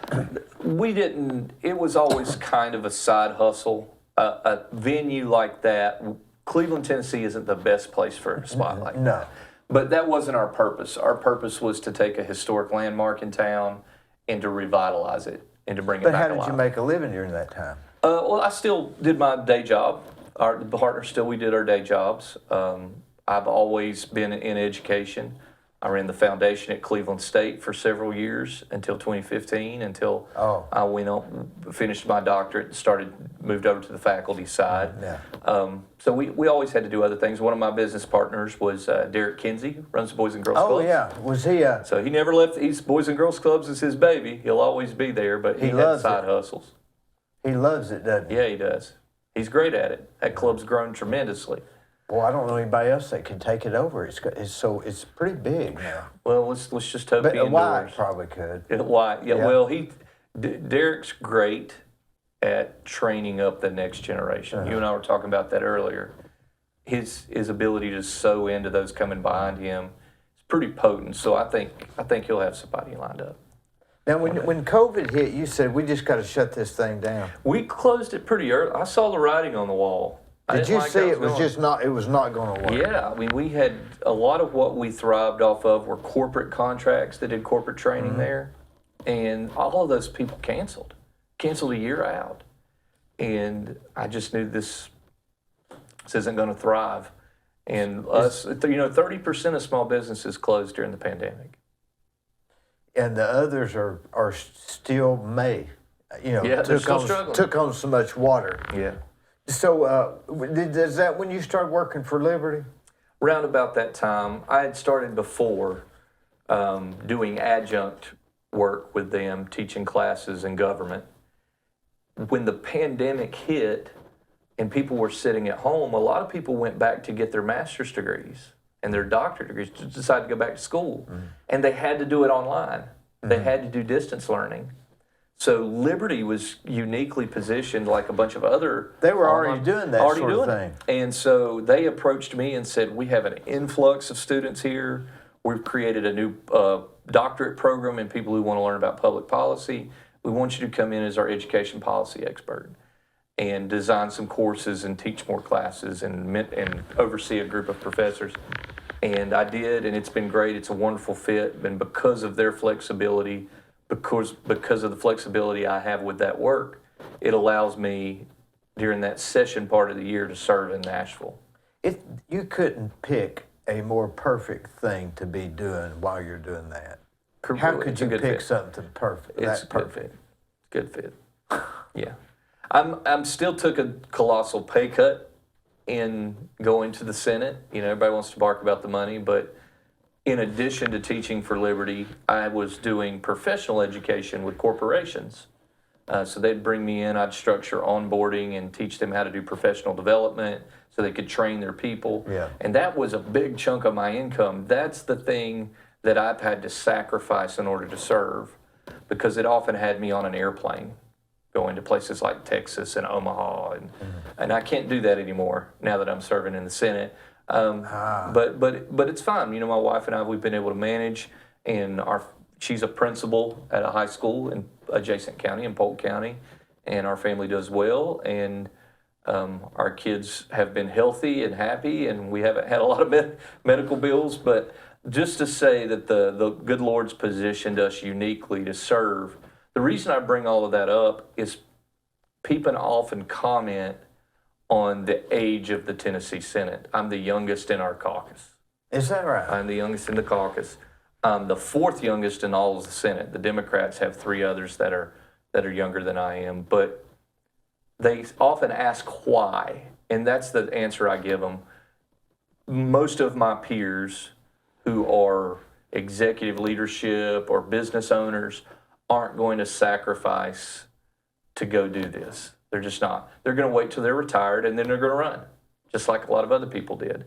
Speaker 2: we didn't. It was always kind of a side hustle. A venue like that, Cleveland, Tennessee isn't the best place for a spot like
Speaker 1: No.
Speaker 2: that. But that wasn't our purpose. Our purpose was to take a historic landmark in town and to revitalize it and to bring it
Speaker 1: But
Speaker 2: back
Speaker 1: how did
Speaker 2: alive.
Speaker 1: you make a living during that time?
Speaker 2: Well, I still did my day job. Our partners we did our day jobs. I've always been in education. I ran the foundation at Cleveland State for several years until 2015, until I went on, finished my doctorate, moved over to the faculty side.
Speaker 1: Yeah.
Speaker 2: So we always had to do other things. One of my business partners was Derek Kinsey, who runs the Boys and Girls Clubs.
Speaker 1: Oh, yeah. Was he
Speaker 2: So he never left. Boys and Girls Clubs is his baby. He'll always be there, but he had side hustles.
Speaker 1: He loves it, doesn't he?
Speaker 2: Yeah, he does. He's great at it. That club's grown tremendously.
Speaker 1: Well, I don't know anybody else that can take it over. It's pretty big now.
Speaker 2: Well, let's just hope
Speaker 1: But
Speaker 2: he endures.
Speaker 1: Wyatt probably could.
Speaker 2: Wyatt, yeah.
Speaker 1: Yeah.
Speaker 2: Well, Derek's great at training up the next generation. You and I were talking about that earlier. His ability to sew into those coming behind him is pretty potent. So I think he'll have somebody lined up.
Speaker 1: Now, when COVID hit, you said we just got to shut this thing down.
Speaker 2: We closed it pretty early. I saw the writing on the wall.
Speaker 1: Did you see it was not going to work?
Speaker 2: Yeah, I mean, we had a lot of what we thrived off of were corporate contracts that did corporate training there, and all of those people canceled a year out, and I just knew this isn't going to thrive. And 30% of small businesses closed during the pandemic.
Speaker 1: And the others are still
Speaker 2: they're still struggling.
Speaker 1: Took on so much water.
Speaker 2: Yeah.
Speaker 1: So is that when you started working for Liberty?
Speaker 2: Round about that time, I had started before doing adjunct work with them, teaching classes in government. When the pandemic hit and people were sitting at home, a lot of people went back to get their master's degrees and their doctorate degrees, to decide to go back to school. And they had to do it online. They had to do distance learning. So Liberty was uniquely positioned, like a bunch of other.
Speaker 1: They were already doing that sort of thing.
Speaker 2: And so they approached me and said, we have an influx of students here. We've created a new doctorate program in people who want to learn about public policy. We want you to come in as our education policy expert and design some courses and teach more classes and oversee a group of professors. And I did, and it's been great. It's a wonderful fit. And because of their flexibility, because of the flexibility I have with that work, it allows me during that session part of the year to serve in Nashville.
Speaker 1: You couldn't pick a more perfect thing to be doing while you're doing that. How could you pick something perfect?
Speaker 2: It's a good fit. Good fit. Yeah. I'm still took a colossal pay cut in going to the Senate. Everybody wants to bark about the money, but in addition to teaching for Liberty, I was doing professional education with corporations. So they'd bring me in, I'd structure onboarding and teach them how to do professional development so they could train their people.
Speaker 1: Yeah.
Speaker 2: And that was a big chunk of my income. That's the thing that I've had to sacrifice in order to serve, because it often had me on an airplane going to places like Texas and Omaha. And I can't do that anymore now that I'm serving in the Senate. But it's fine. My wife and I, we've been able to manage, and she's a principal at a high school in adjacent county in Polk County, and our family does well, and our kids have been healthy and happy, and we haven't had a lot of medical bills. But just to say that the good Lord's positioned us uniquely to serve. The reason I bring all of that up is people often comment on the age of the Tennessee Senate. I'm the youngest in our caucus.
Speaker 1: Is that right?
Speaker 2: I'm the youngest in the caucus. I'm the fourth youngest in all of the Senate. The Democrats have three others that are younger than I am, but they often ask why, and that's the answer I give them. Most of my peers who are executive leadership or business owners aren't going to sacrifice to go do this. They're just not. They're going to wait till they're retired, and then they're going to run, just like a lot of other people did.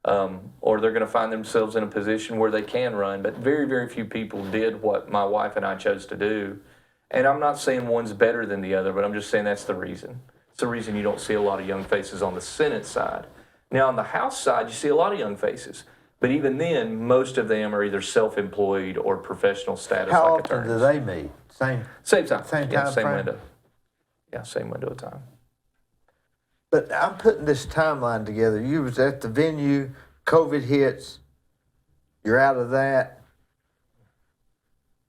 Speaker 2: Or they're going to find themselves in a position where they can run. But very, very few people did what my wife and I chose to do. And I'm not saying one's better than the other, but I'm just saying that's the reason. the reason you don't see a lot of young faces on the Senate side. Now, on the House side, you see a lot of young faces. But even then, most of them are either self-employed or professional status
Speaker 1: How
Speaker 2: like
Speaker 1: often
Speaker 2: attorneys.
Speaker 1: do they meet?
Speaker 2: Same time.
Speaker 1: Same
Speaker 2: Yeah,
Speaker 1: time
Speaker 2: same
Speaker 1: frame?
Speaker 2: window. Yeah, same window of time.
Speaker 1: But I'm putting this timeline together. You was at the venue, COVID hits, you're out of that,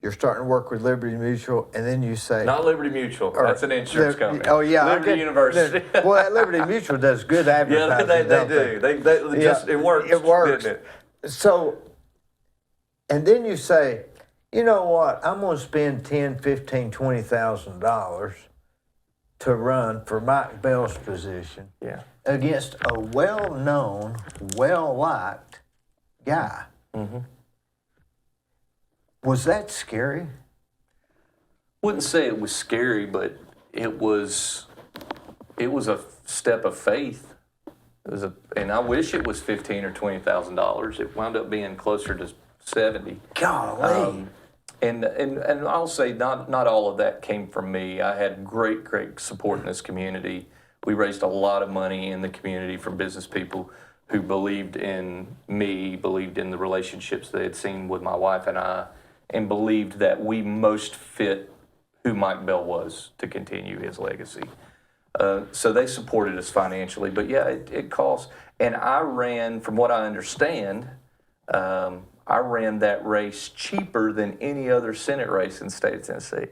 Speaker 1: you're starting to work with Liberty Mutual, and then you say...
Speaker 2: Not Liberty Mutual. That's an insurance company.
Speaker 1: Oh, yeah.
Speaker 2: Liberty University.
Speaker 1: Well, that Liberty Mutual does good advertising,
Speaker 2: Yeah, they
Speaker 1: don't
Speaker 2: do. They just, it works.
Speaker 1: It works.
Speaker 2: Didn't it?
Speaker 1: So, and then you say, you know what, I'm going to spend $10,000, $15,000, $20,000 to run for Mike Bell's position
Speaker 2: Yeah.
Speaker 1: against a well-known, well-liked guy.
Speaker 2: Mm-hmm.
Speaker 1: Was that scary?
Speaker 2: Wouldn't say it was scary, but it was a step of faith. And I wish it was $15,000 or $20,000. It wound up being closer to 70.
Speaker 1: Golly.
Speaker 2: And I'll say not all of that came from me. I had great support in this community. We raised a lot of money in the community from business people who believed in me, believed in the relationships they had seen with my wife and I, and believed that we most fit who Mike Bell was to continue his legacy. So they supported us financially, but yeah, it cost. And I ran, from what I understand, I ran that race cheaper than any other Senate race in the state of Tennessee.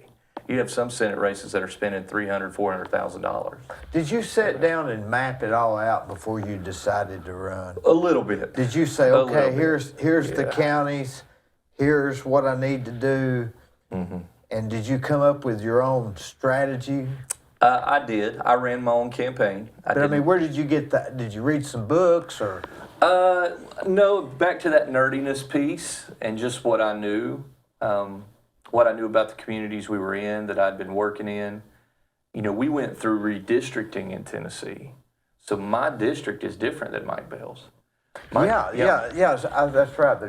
Speaker 2: You have some Senate races that are spending $300,000, $400,000.
Speaker 1: Did you sit down and map it all out before you decided to run?
Speaker 2: A little bit.
Speaker 1: Did you say,
Speaker 2: A little
Speaker 1: okay,
Speaker 2: bit.
Speaker 1: here's the counties, here's what I need to do, and did you come up with your own strategy?
Speaker 2: I did. I ran my own campaign.
Speaker 1: But I mean, where did you get that? Did you read some books or?
Speaker 2: No, back to that nerdiness piece and just what I knew. What I knew about the communities we were in, that I'd been working in. You know, we went through redistricting in Tennessee. So my district is different than Mike Bell's.
Speaker 1: That's right. The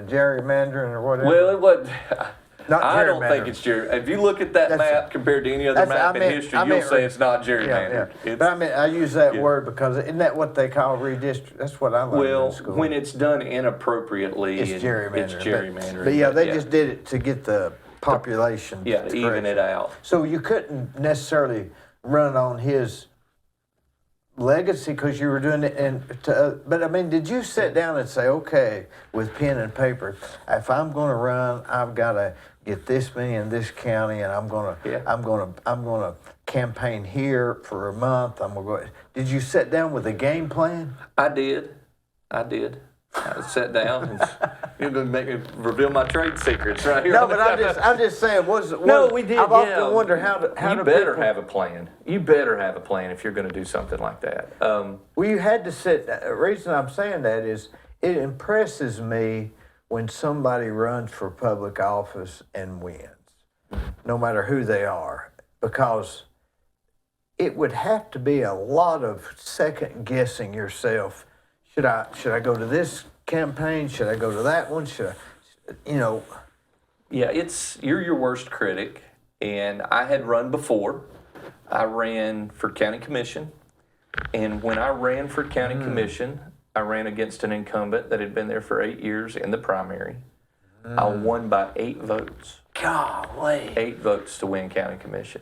Speaker 1: gerrymandering or whatever.
Speaker 2: Well, it was.
Speaker 1: Not
Speaker 2: I don't think
Speaker 1: gerrymandering.
Speaker 2: it's gerrymandered. If you look at that map compared to any other map in history, you'll say it's not gerrymandered.
Speaker 1: Yeah. But I mean, I use that word because isn't that what they call redistrict? That's what I learned in school.
Speaker 2: When it's done inappropriately,
Speaker 1: it's gerrymandering.
Speaker 2: It's gerrymandering.
Speaker 1: But yeah, they just did it to get the population.
Speaker 2: Yeah, to even it out.
Speaker 1: So you couldn't necessarily run on his legacy because you were doing it. But I mean, did you sit down and say, okay, with pen and paper, if I'm going to run, I've got to get this many in this county, and I'm gonna campaign here for a month. I'm gonna go. Did you sit down with a game plan?
Speaker 2: I did. I sat down and you're going to make me reveal my trade secrets right here.
Speaker 1: No, but I'm just saying.
Speaker 2: No, we did.
Speaker 1: I've often wondered how
Speaker 2: you better have a plan. You better have a plan if you're going to do something like that.
Speaker 1: Well, you had to sit. The reason I'm saying that is it impresses me when somebody runs for public office and wins, no matter who they are, because it would have to be a lot of second guessing yourself. Should I go to this campaign? Should I go to that one? Should I,
Speaker 2: Yeah, you're your worst critic, and I had run before. I ran for county commission, and when I ran for county commission, I ran against an incumbent that had been there for 8 years in the primary. I won by 8 votes.
Speaker 1: Golly.
Speaker 2: 8 votes to win county commission.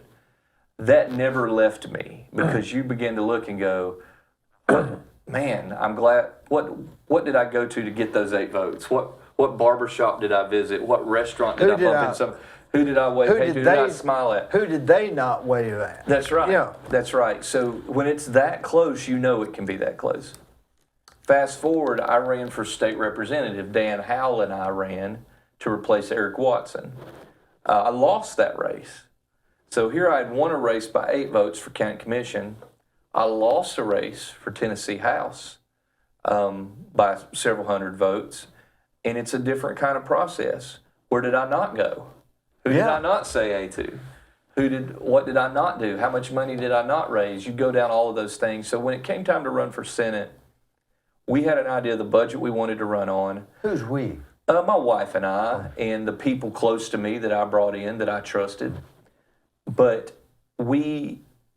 Speaker 2: That never left me because you begin to look and go, man, I'm glad. What did I go to get those 8 votes? What barbershop did I visit? What restaurant did I bump into? Who did I wave at? Who did I smile at?
Speaker 1: Who did they not wave at?
Speaker 2: That's right.
Speaker 1: Yeah.
Speaker 2: That's right. So when it's that close, you know it can be that close. Fast forward, I ran for state representative. Dan Howell and I ran to replace Eric Watson. I lost that race. So here I had won a race by 8 votes for county commission. I lost a race for Tennessee House by several hundred votes. And it's a different kind of process. Where did I not go? Who did I not say A to? What did I not do? How much money did I not raise? You go down all of those things. So when it came time to run for Senate, we had an idea of the budget we wanted to run on.
Speaker 1: Who's we?
Speaker 2: My wife and I, and the people close to me that I brought in that I trusted. But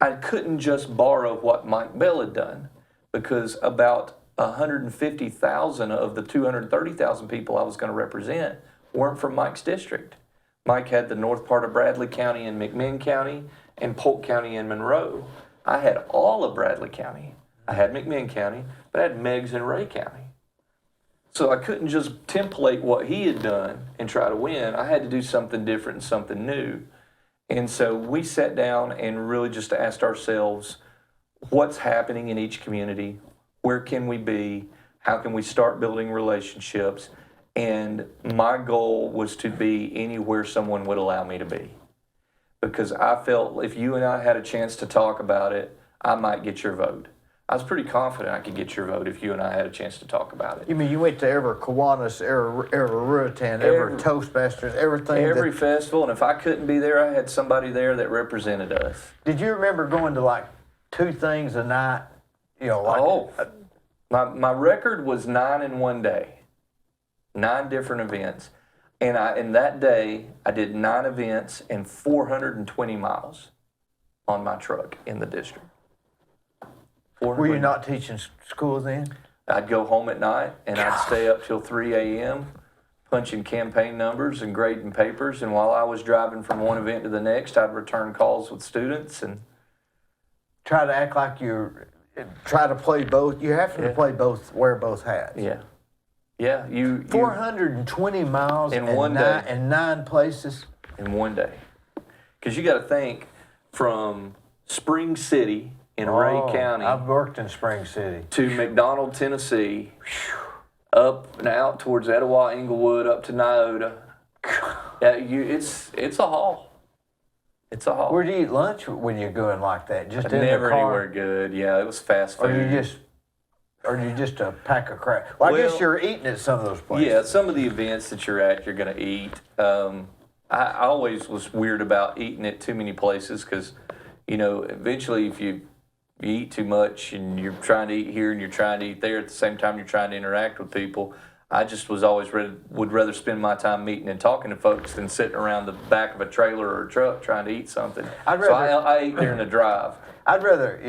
Speaker 2: I couldn't just borrow what Mike Bell had done, because about 150,000 of the 230,000 people I was going to represent weren't from Mike's district. Mike had the north part of Bradley County and McMinn County and Polk County and Monroe. I had all of Bradley County. I had McMinn County, but I had Meigs and Ray County. So I couldn't just template what he had done and try to win. I had to do something different and something new. And so we sat down and really just asked ourselves, what's happening in each community? Where can we be? How can we start building relationships? And my goal was to be anywhere someone would allow me to be. Because I felt if you and I had a chance to talk about it, I might get your vote. I was pretty confident I could get your vote if you and I had a chance to talk about it.
Speaker 1: You mean you went to every Kiwanis, every Ruatan, every Toastmasters, everything?
Speaker 2: Every festival, and if I couldn't be there, I had somebody there that represented us.
Speaker 1: Did you remember going to like 2 things a night? You know, like,
Speaker 2: my record was 9 in one day, 9 different events, and in that day I did 9 events and 420 miles on my truck in the district.
Speaker 1: Were you not teaching school then?
Speaker 2: I'd go home at night and I'd stay up till 3 a.m. punching campaign numbers and grading papers, and while I was driving from one event to the next, I'd return calls with students and
Speaker 1: try to act like try to play both. You have to play both, wear both hats.
Speaker 2: Yeah. You
Speaker 1: 420 miles
Speaker 2: in one day
Speaker 1: and 9 places
Speaker 2: in one day, because you got to think from Spring City in Ray County.
Speaker 1: I've worked in Spring City.
Speaker 2: To McDonald, Tennessee, up and out towards Etowah, Englewood, up to Nyota. It's a haul. It's a haul.
Speaker 1: Where do you eat lunch when you're going like that? Just in
Speaker 2: never
Speaker 1: the car?
Speaker 2: anywhere good. Yeah, it was fast food.
Speaker 1: Or you just a pack of crap? Well, I guess you're eating at some of those places.
Speaker 2: Yeah, some of the events that you're at, you're going to eat. I always was weird about eating at too many places because, eventually if you eat too much and you're trying to eat here and you're trying to eat there at the same time you're trying to interact with people, I just was always would rather spend my time meeting and talking to folks than sitting around the back of a trailer or a truck trying to eat something. I ate during the drive.
Speaker 1: I'd rather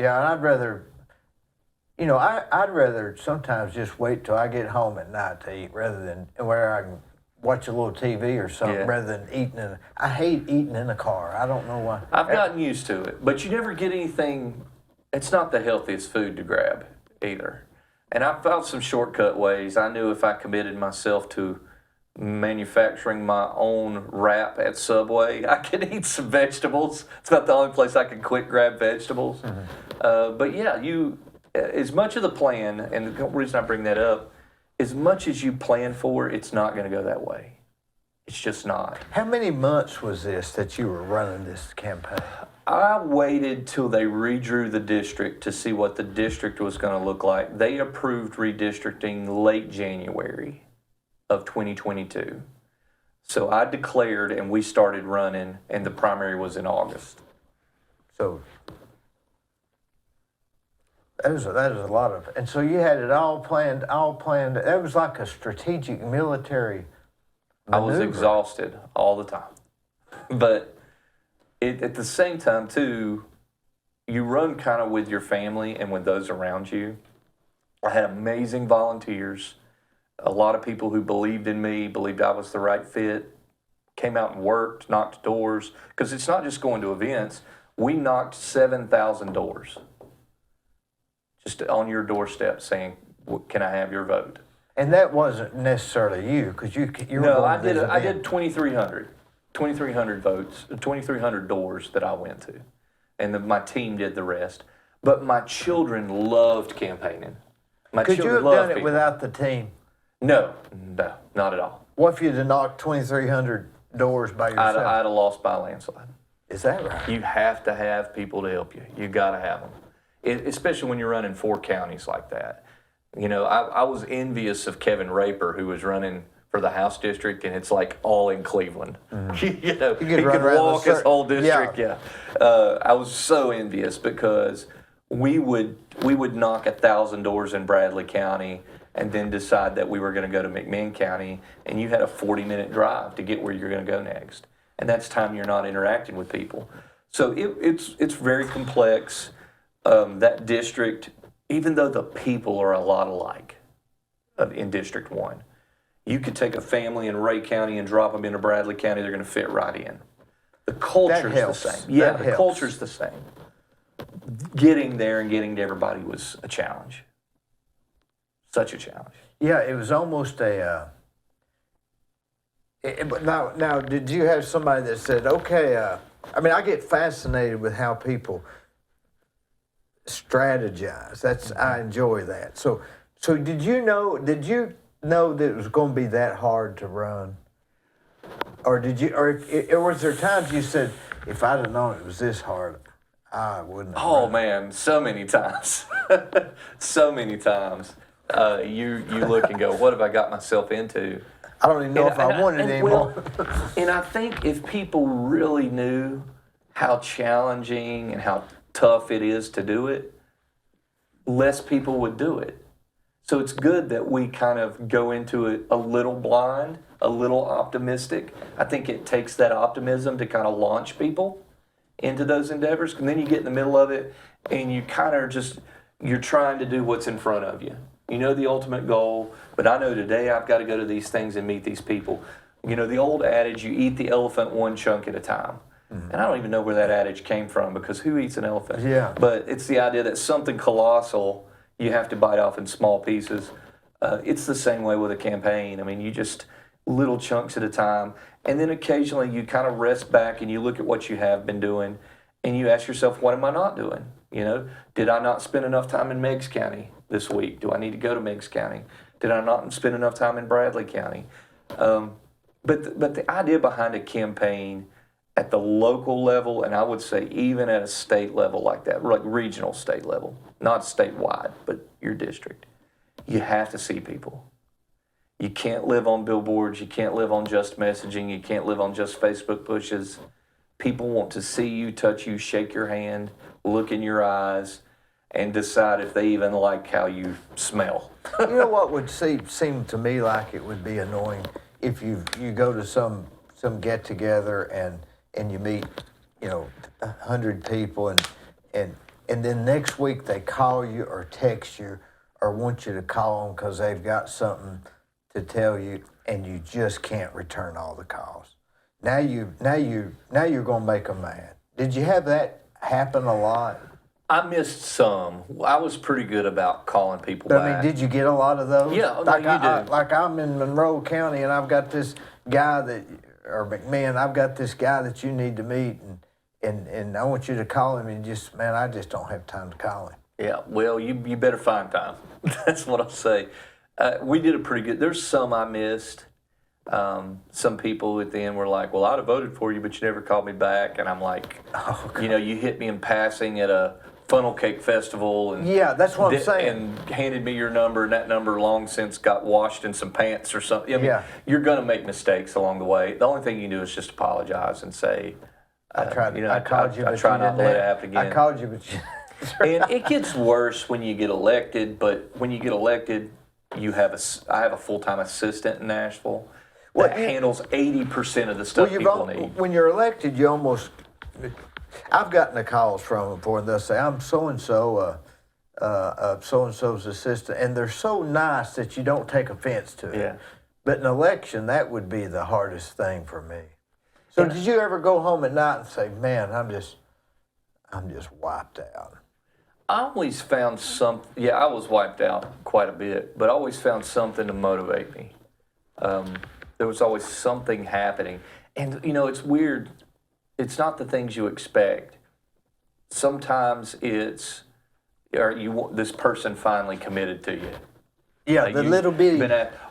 Speaker 1: sometimes just wait till I get home at night to eat rather than where I can watch a little TV or something rather than eating I hate eating in a car. I don't know why.
Speaker 2: I've gotten used to it, but you never get anything. It's not the healthiest food to grab either. And I found some shortcut ways. I knew if I committed myself to manufacturing my own wrap at Subway, I could eat some vegetables. It's about the only place I can quick grab vegetables. Mm-hmm. But yeah, as much of the plan, and the reason I bring that up, as much as you plan for, it's not going to go that way. It's just not.
Speaker 1: How many months was this that you were running this campaign?
Speaker 2: I waited till they redrew the district to see what the district was going to look like. They approved redistricting late January of 2022. So I declared and we started running, and the primary was in August.
Speaker 1: So that was a lot of, and so you had it all planned. That was like a strategic military maneuver.
Speaker 2: I was exhausted all the time. But at the same time, too, you run kind of with your family and with those around you. I had amazing volunteers, a lot of people who believed in me, believed I was the right fit, came out and worked, knocked doors. Because it's not just going to events. We knocked 7,000 doors just on your doorstep saying, can I have your vote?
Speaker 1: And that wasn't necessarily you, because you were
Speaker 2: No,
Speaker 1: going
Speaker 2: I
Speaker 1: to this
Speaker 2: did. I
Speaker 1: event.
Speaker 2: did 2,300 votes, 2,300 doors that I went to, and my team did the rest. But my children loved campaigning.
Speaker 1: Could you have done it without the team?
Speaker 2: No, not at all.
Speaker 1: What if you'd have knocked 2,300 doors by yourself?
Speaker 2: I'd have lost by a landslide.
Speaker 1: Is that right?
Speaker 2: You have to have people to help you. You got to have them, especially when you're running 4 counties like that. I was envious of Kevin Raper, who was running for the House district, and it's like all in Cleveland. He could walk his whole district. Yeah. I was so envious because we would knock 1,000 doors in Bradley County and then decide that we were going to go to McMinn County, and you had a 40-minute drive to get where you're going to go next. And that's time you're not interacting with people. So it's very complex. That district, even though the people are a lot alike in District 1, you could take a family in Ray County and drop them into Bradley County, they're going to fit right in. The culture's the same. Yeah, the culture's the same. Getting there and getting to everybody was a challenge. Such a challenge.
Speaker 1: Yeah, it was almost a. But now, did you have somebody that said, okay, I mean, I get fascinated with how people strategize. I enjoy that. So did you know that it was going to be that hard to run? Or or was there times you said, if I'd have known it was this hard, I wouldn't have run?
Speaker 2: Man, so many times. So many times. You look and go, what have I got myself into?
Speaker 1: I don't even know if I want it anymore.
Speaker 2: And I think if people really knew how challenging and how tough it is to do it, less people would do it. So it's good that we kind of go into it a little blind, a little optimistic. I think it takes that optimism to kind of launch people into those endeavors. And then you get in the middle of it and you kind of you're trying to do what's in front of you. You know the ultimate goal, but I know today I've got to go to these things and meet these people. You know, the old adage, you eat the elephant one chunk at a time. Mm-hmm. And I don't even know where that adage came from, because who eats an elephant?
Speaker 1: Yeah.
Speaker 2: But it's the idea that something colossal you have to bite off in small pieces. It's the same way with a campaign. I mean, you just little chunks at a time. And then occasionally you kind of rest back and you look at what you have been doing and you ask yourself, what am I not doing? You know, did I not spend enough time in Meigs County this week? Do I need to go to Meigs County? Did I not spend enough time in Bradley County? But the idea behind a campaign at the local level, and I would say even at a state level like that, like regional state level, not statewide, but your district, you have to see people. You can't live on billboards. You can't live on just messaging. You can't live on just Facebook pushes. People want to see you, touch you, shake your hand, look in your eyes, and decide if they even like how you smell.
Speaker 1: You know what would seem to me like it would be annoying if you go to some get together and you meet, 100 people and then next week they call you or text you or want you to call them because they've got something to tell you and you just can't return all the calls. Now you're gonna make them mad. Did you have that happen a lot?
Speaker 2: I missed some. I was pretty good about calling people
Speaker 1: But
Speaker 2: back.
Speaker 1: I mean, did you get a lot of those?
Speaker 2: Yeah,
Speaker 1: like
Speaker 2: you do.
Speaker 1: Like I'm in Monroe County and I've got this guy or McMahon, I've got this guy that you need to meet and I want you to call him and I just don't have time to call him.
Speaker 2: Yeah, well, you better find time. That's what I'll say. We did a pretty good, there's some I missed. Some people at the end were like, well, I'd have voted for you, but you never called me back. And I'm like, you hit me in passing at a funnel cake festival. And
Speaker 1: yeah, that's what I'm saying.
Speaker 2: And handed me your number, and that number long since got washed in some pants or something. I mean, you're going to make mistakes along the way. The only thing you can do is just apologize and say,
Speaker 1: I called you, but
Speaker 2: I try not to let it happen again.
Speaker 1: I called you, but
Speaker 2: and it gets worse when you get elected, but when you get elected, I have a full-time assistant in Nashville that handles 80% of the stuff people need.
Speaker 1: When you're elected, I've gotten the calls from them before, and they'll say, I'm so-and-so, so-and-so's assistant, and they're so nice that you don't take offense to it.
Speaker 2: Yeah.
Speaker 1: But in election, that would be the hardest thing for me. So did you ever go home at night and say, man, I'm just wiped out?
Speaker 2: I always found I was wiped out quite a bit, but I always found something to motivate me. There was always something happening. And, it's weird. It's not the things you expect. Sometimes it's, this person finally committed to you.
Speaker 1: Yeah, the little bitty.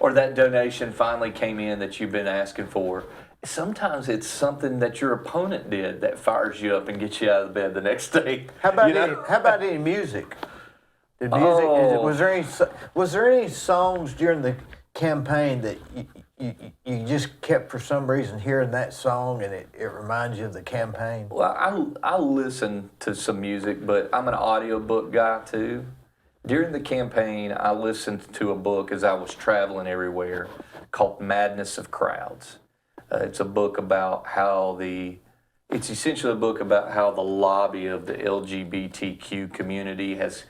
Speaker 2: Or that donation finally came in that you've been asking for. Sometimes it's something that your opponent did that fires you up and gets you out of bed the next day.
Speaker 1: How about any music? Did music? Was there any songs during the campaign that you just kept for some reason hearing that song and it reminds you of the campaign?
Speaker 2: Well, I listen to some music, but I'm an audiobook guy too. During the campaign, I listened to a book as I was traveling everywhere called Madness of Crowds. It's a book about how It's essentially a book about how the lobby of the LGBTQ community has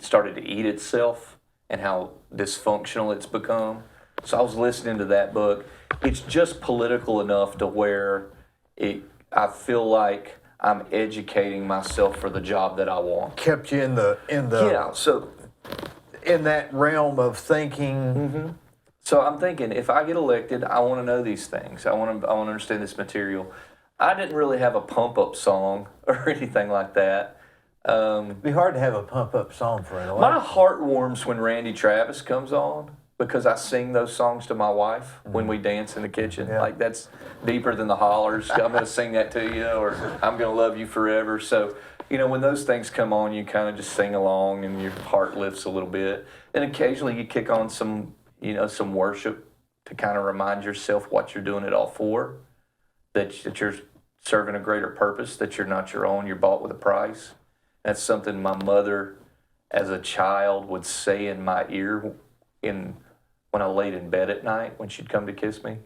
Speaker 2: started to eat itself and how dysfunctional it's become. So I was listening to that book. It's just political enough to where I feel like I'm educating myself for the job that I want.
Speaker 1: Kept you in the
Speaker 2: Yeah, so
Speaker 1: in that realm of thinking.
Speaker 2: So I'm thinking, if I get elected, I want to know these things. I want to understand this material. I didn't really have a pump-up song or anything like that.
Speaker 1: It'd be hard to have a pump-up song for an election.
Speaker 2: My heart warms when Randy Travis comes on because I sing those songs to my wife when we dance in the kitchen.
Speaker 1: Yeah.
Speaker 2: Like, that's deeper than the hollers. I'm going to sing that to you, or I'm going to love you forever. So, you know, when those things come on, you kind of just sing along and your heart lifts a little bit. And occasionally you kick on some worship to kind of remind yourself what you're doing it all for. That you're serving a greater purpose, that you're not your own, you're bought with a price. That's something my mother, as a child, would say in my ear when I laid in bed at night, when she'd come to kiss me,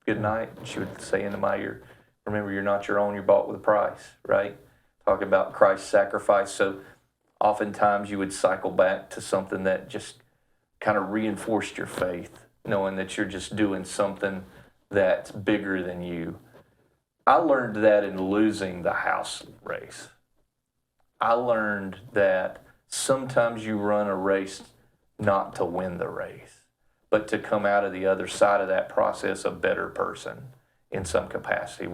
Speaker 2: good night, and she would say into my ear, remember, you're not your own, you're bought with a price, right? Talking about Christ's sacrifice. So oftentimes you would cycle back to something that just kind of reinforced your faith, knowing that you're just doing something that's bigger than you. I learned that in losing the House race. I learned that sometimes you run a race not to win the race, but to come out of the other side of that process a better person in some capacity.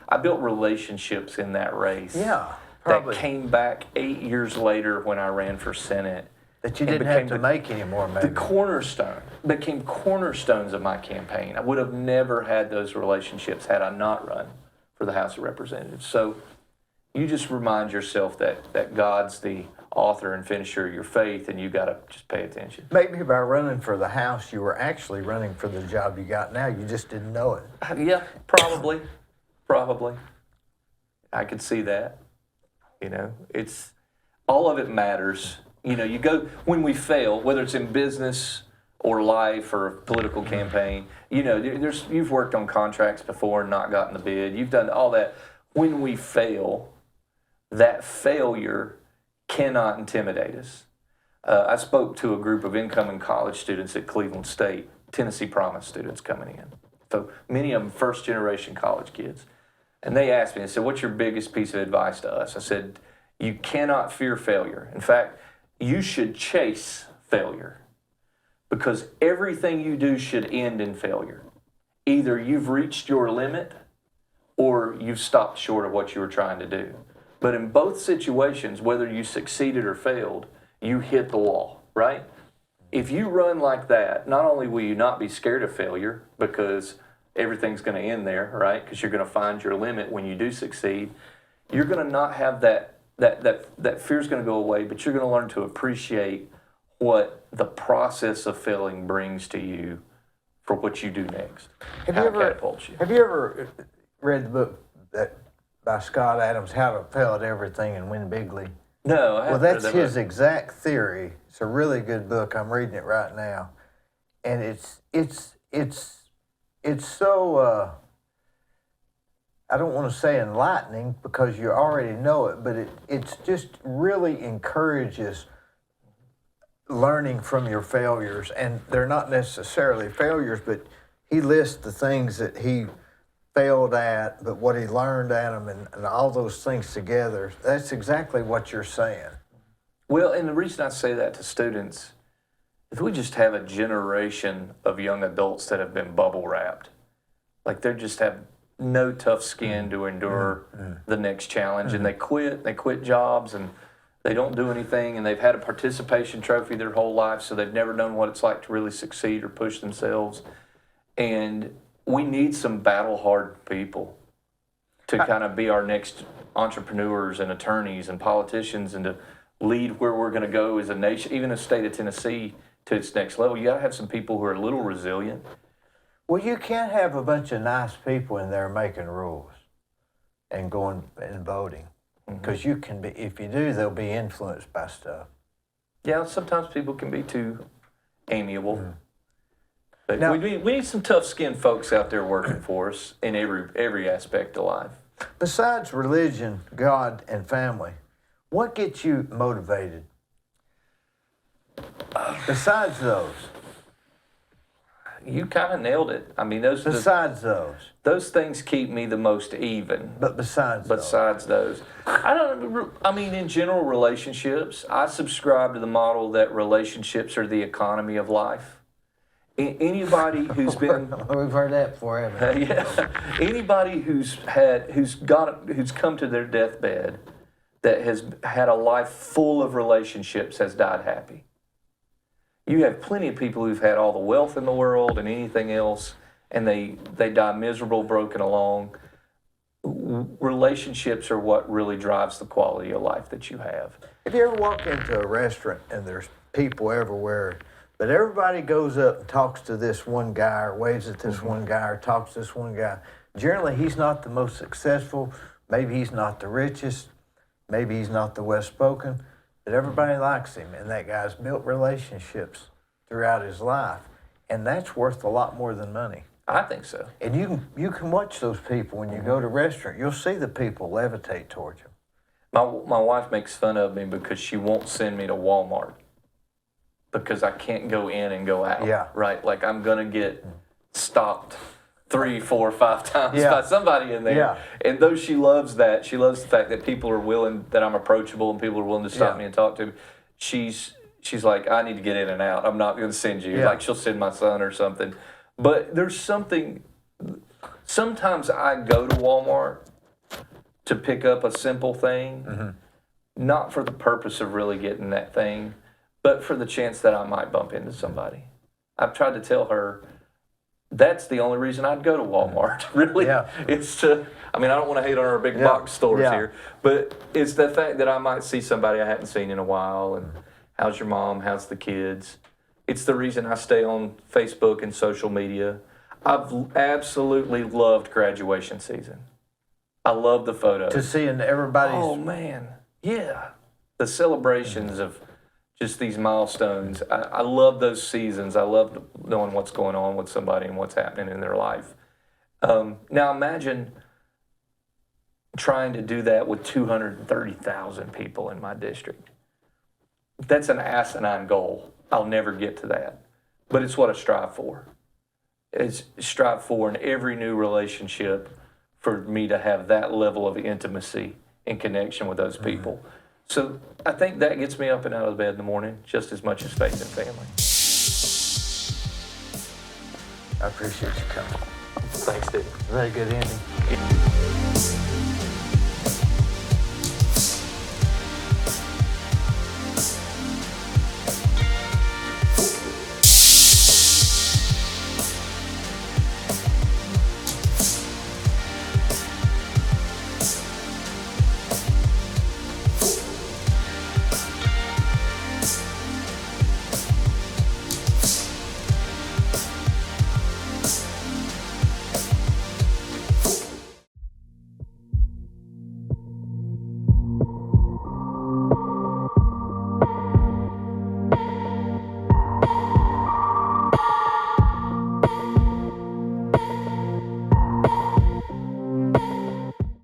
Speaker 2: I built relationships in that race.
Speaker 1: Yeah, probably.
Speaker 2: That came back 8 years later when I ran for Senate.
Speaker 1: That you didn't have to make anymore, maybe.
Speaker 2: The became cornerstones of my campaign. I would have never had those relationships had I not run for the House of Representatives. So you just remind yourself that God's the author and finisher of your faith, and you got to just pay attention.
Speaker 1: Maybe by running for the House, you were actually running for the job you got now. You just didn't know it.
Speaker 2: Yeah, probably. I could see that. You know, it's all of it matters. You know, you go, when we fail, whether it's in business or life or a political campaign, you know, you've worked on contracts before and not gotten the bid. You've done all that. When we fail, that failure cannot intimidate us. I spoke to a group of incoming college students at Cleveland State, Tennessee Promise students coming in. So many of them first-generation college kids. And they asked me, they said, what's your biggest piece of advice to us? I said, you cannot fear failure. In fact, you should chase failure because everything you do should end in failure. Either you've reached your limit or you've stopped short of what you were trying to do. But in both situations, whether you succeeded or failed, you hit the wall, right? If you run like that, not only will you not be scared of failure because everything's going to end there, right? Because you're going to find your limit when you do succeed. You're going to not have that fear's going to go away, but you're going to learn to appreciate what the process of failing brings to you for what you do next.
Speaker 1: Have you ever read the book by Scott Adams, How to Fail at Everything and Win Bigly?
Speaker 2: No, I haven't.
Speaker 1: Well, that's his exact theory. It's a really good book. I'm reading it right now, and it's so. I don't want to say enlightening because you already know it, but it's just really encourages learning from your failures. And they're not necessarily failures, but he lists the things that he failed at, but what he learned at them and all those things together. That's exactly what you're saying.
Speaker 2: Well, and the reason I say that to students, if we just have a generation of young adults that have been bubble wrapped, like they just have no tough skin to endure the next challenge, and they quit jobs, and they don't do anything, and they've had a participation trophy their whole life, so they've never known what it's like to really succeed or push themselves. And we need some battle-hard people to kind of be our next entrepreneurs and attorneys and politicians and to lead where we're going to go as a nation, even a state of Tennessee, to its next level. You got to have some people who are a little resilient.
Speaker 1: Well, you can't have a bunch of nice people in there making rules and going and voting, because you can be. If you do, they'll be influenced by stuff.
Speaker 2: Yeah, sometimes people can be too amiable. But
Speaker 1: Now,
Speaker 2: we need some tough-skinned folks out there working for us in every aspect of life.
Speaker 1: Besides religion, God, and family, what gets you motivated? Besides those.
Speaker 2: You kind of nailed it. I mean,
Speaker 1: Besides
Speaker 2: those things keep me the most even.
Speaker 1: But besides
Speaker 2: those. I mean, in general, relationships, I subscribe to the model that relationships are the economy of life. Anybody who's been
Speaker 1: We've heard that before, haven't we?
Speaker 2: yeah, anybody who's come to their deathbed that has had a life full of relationships has died happy. You have plenty of people who've had all the wealth in the world and anything else, and they die miserable, broken along. Relationships are what really drives the quality of life that you have.
Speaker 1: If you ever walk into a restaurant and there's people everywhere, but everybody goes up and talks to this one guy or waves at this one guy or talks to this one guy, generally he's not the most successful, maybe he's not the richest, maybe he's not the best spoken, but everybody likes him, and that guy's built relationships throughout his life, and that's worth a lot more than money.
Speaker 2: I think so.
Speaker 1: And you can watch those people when you go to a restaurant. You'll see the people levitate towards you.
Speaker 2: My wife makes fun of me because she won't send me to Walmart because I can't go in and go out.
Speaker 1: Yeah.
Speaker 2: Right? Like I'm going to get stopped 3, 4, 5 times
Speaker 1: Yeah.
Speaker 2: by somebody in there.
Speaker 1: Yeah.
Speaker 2: And though she loves that, she loves the fact that people are willing, that I'm approachable and people are willing to stop
Speaker 1: Yeah.
Speaker 2: me and talk to me. She's like, I need to get in and out. I'm not going to send you.
Speaker 1: Yeah.
Speaker 2: Like she'll send my son or something. But there's something, sometimes I go to Walmart to pick up a simple thing, not for the purpose of really getting that thing, but for the chance that I might bump into somebody. I've tried to tell her that's the only reason I'd go to Walmart, really.
Speaker 1: Yeah.
Speaker 2: It's to, I mean, I don't want to hate on our big box stores here, but it's the fact that I might see somebody I hadn't seen in a while, and how's your mom, how's the kids? It's the reason I stay on Facebook and social media. I've absolutely loved graduation season. I love the photos.
Speaker 1: To seeing everybody's...
Speaker 2: Oh, man. Yeah. The celebrations of just these milestones. I love those seasons. I love knowing what's going on with somebody and what's happening in their life. Now imagine trying to do that with 230,000 people in my district. That's an asinine goal. I'll never get to that. But it's what I strive for. It's strive for in every new relationship for me to have that level of intimacy and connection with those people. So I think that gets me up and out of bed in the morning just as much as faith and family.
Speaker 1: I appreciate you coming.
Speaker 2: Thanks, Dee.
Speaker 1: Very good ending.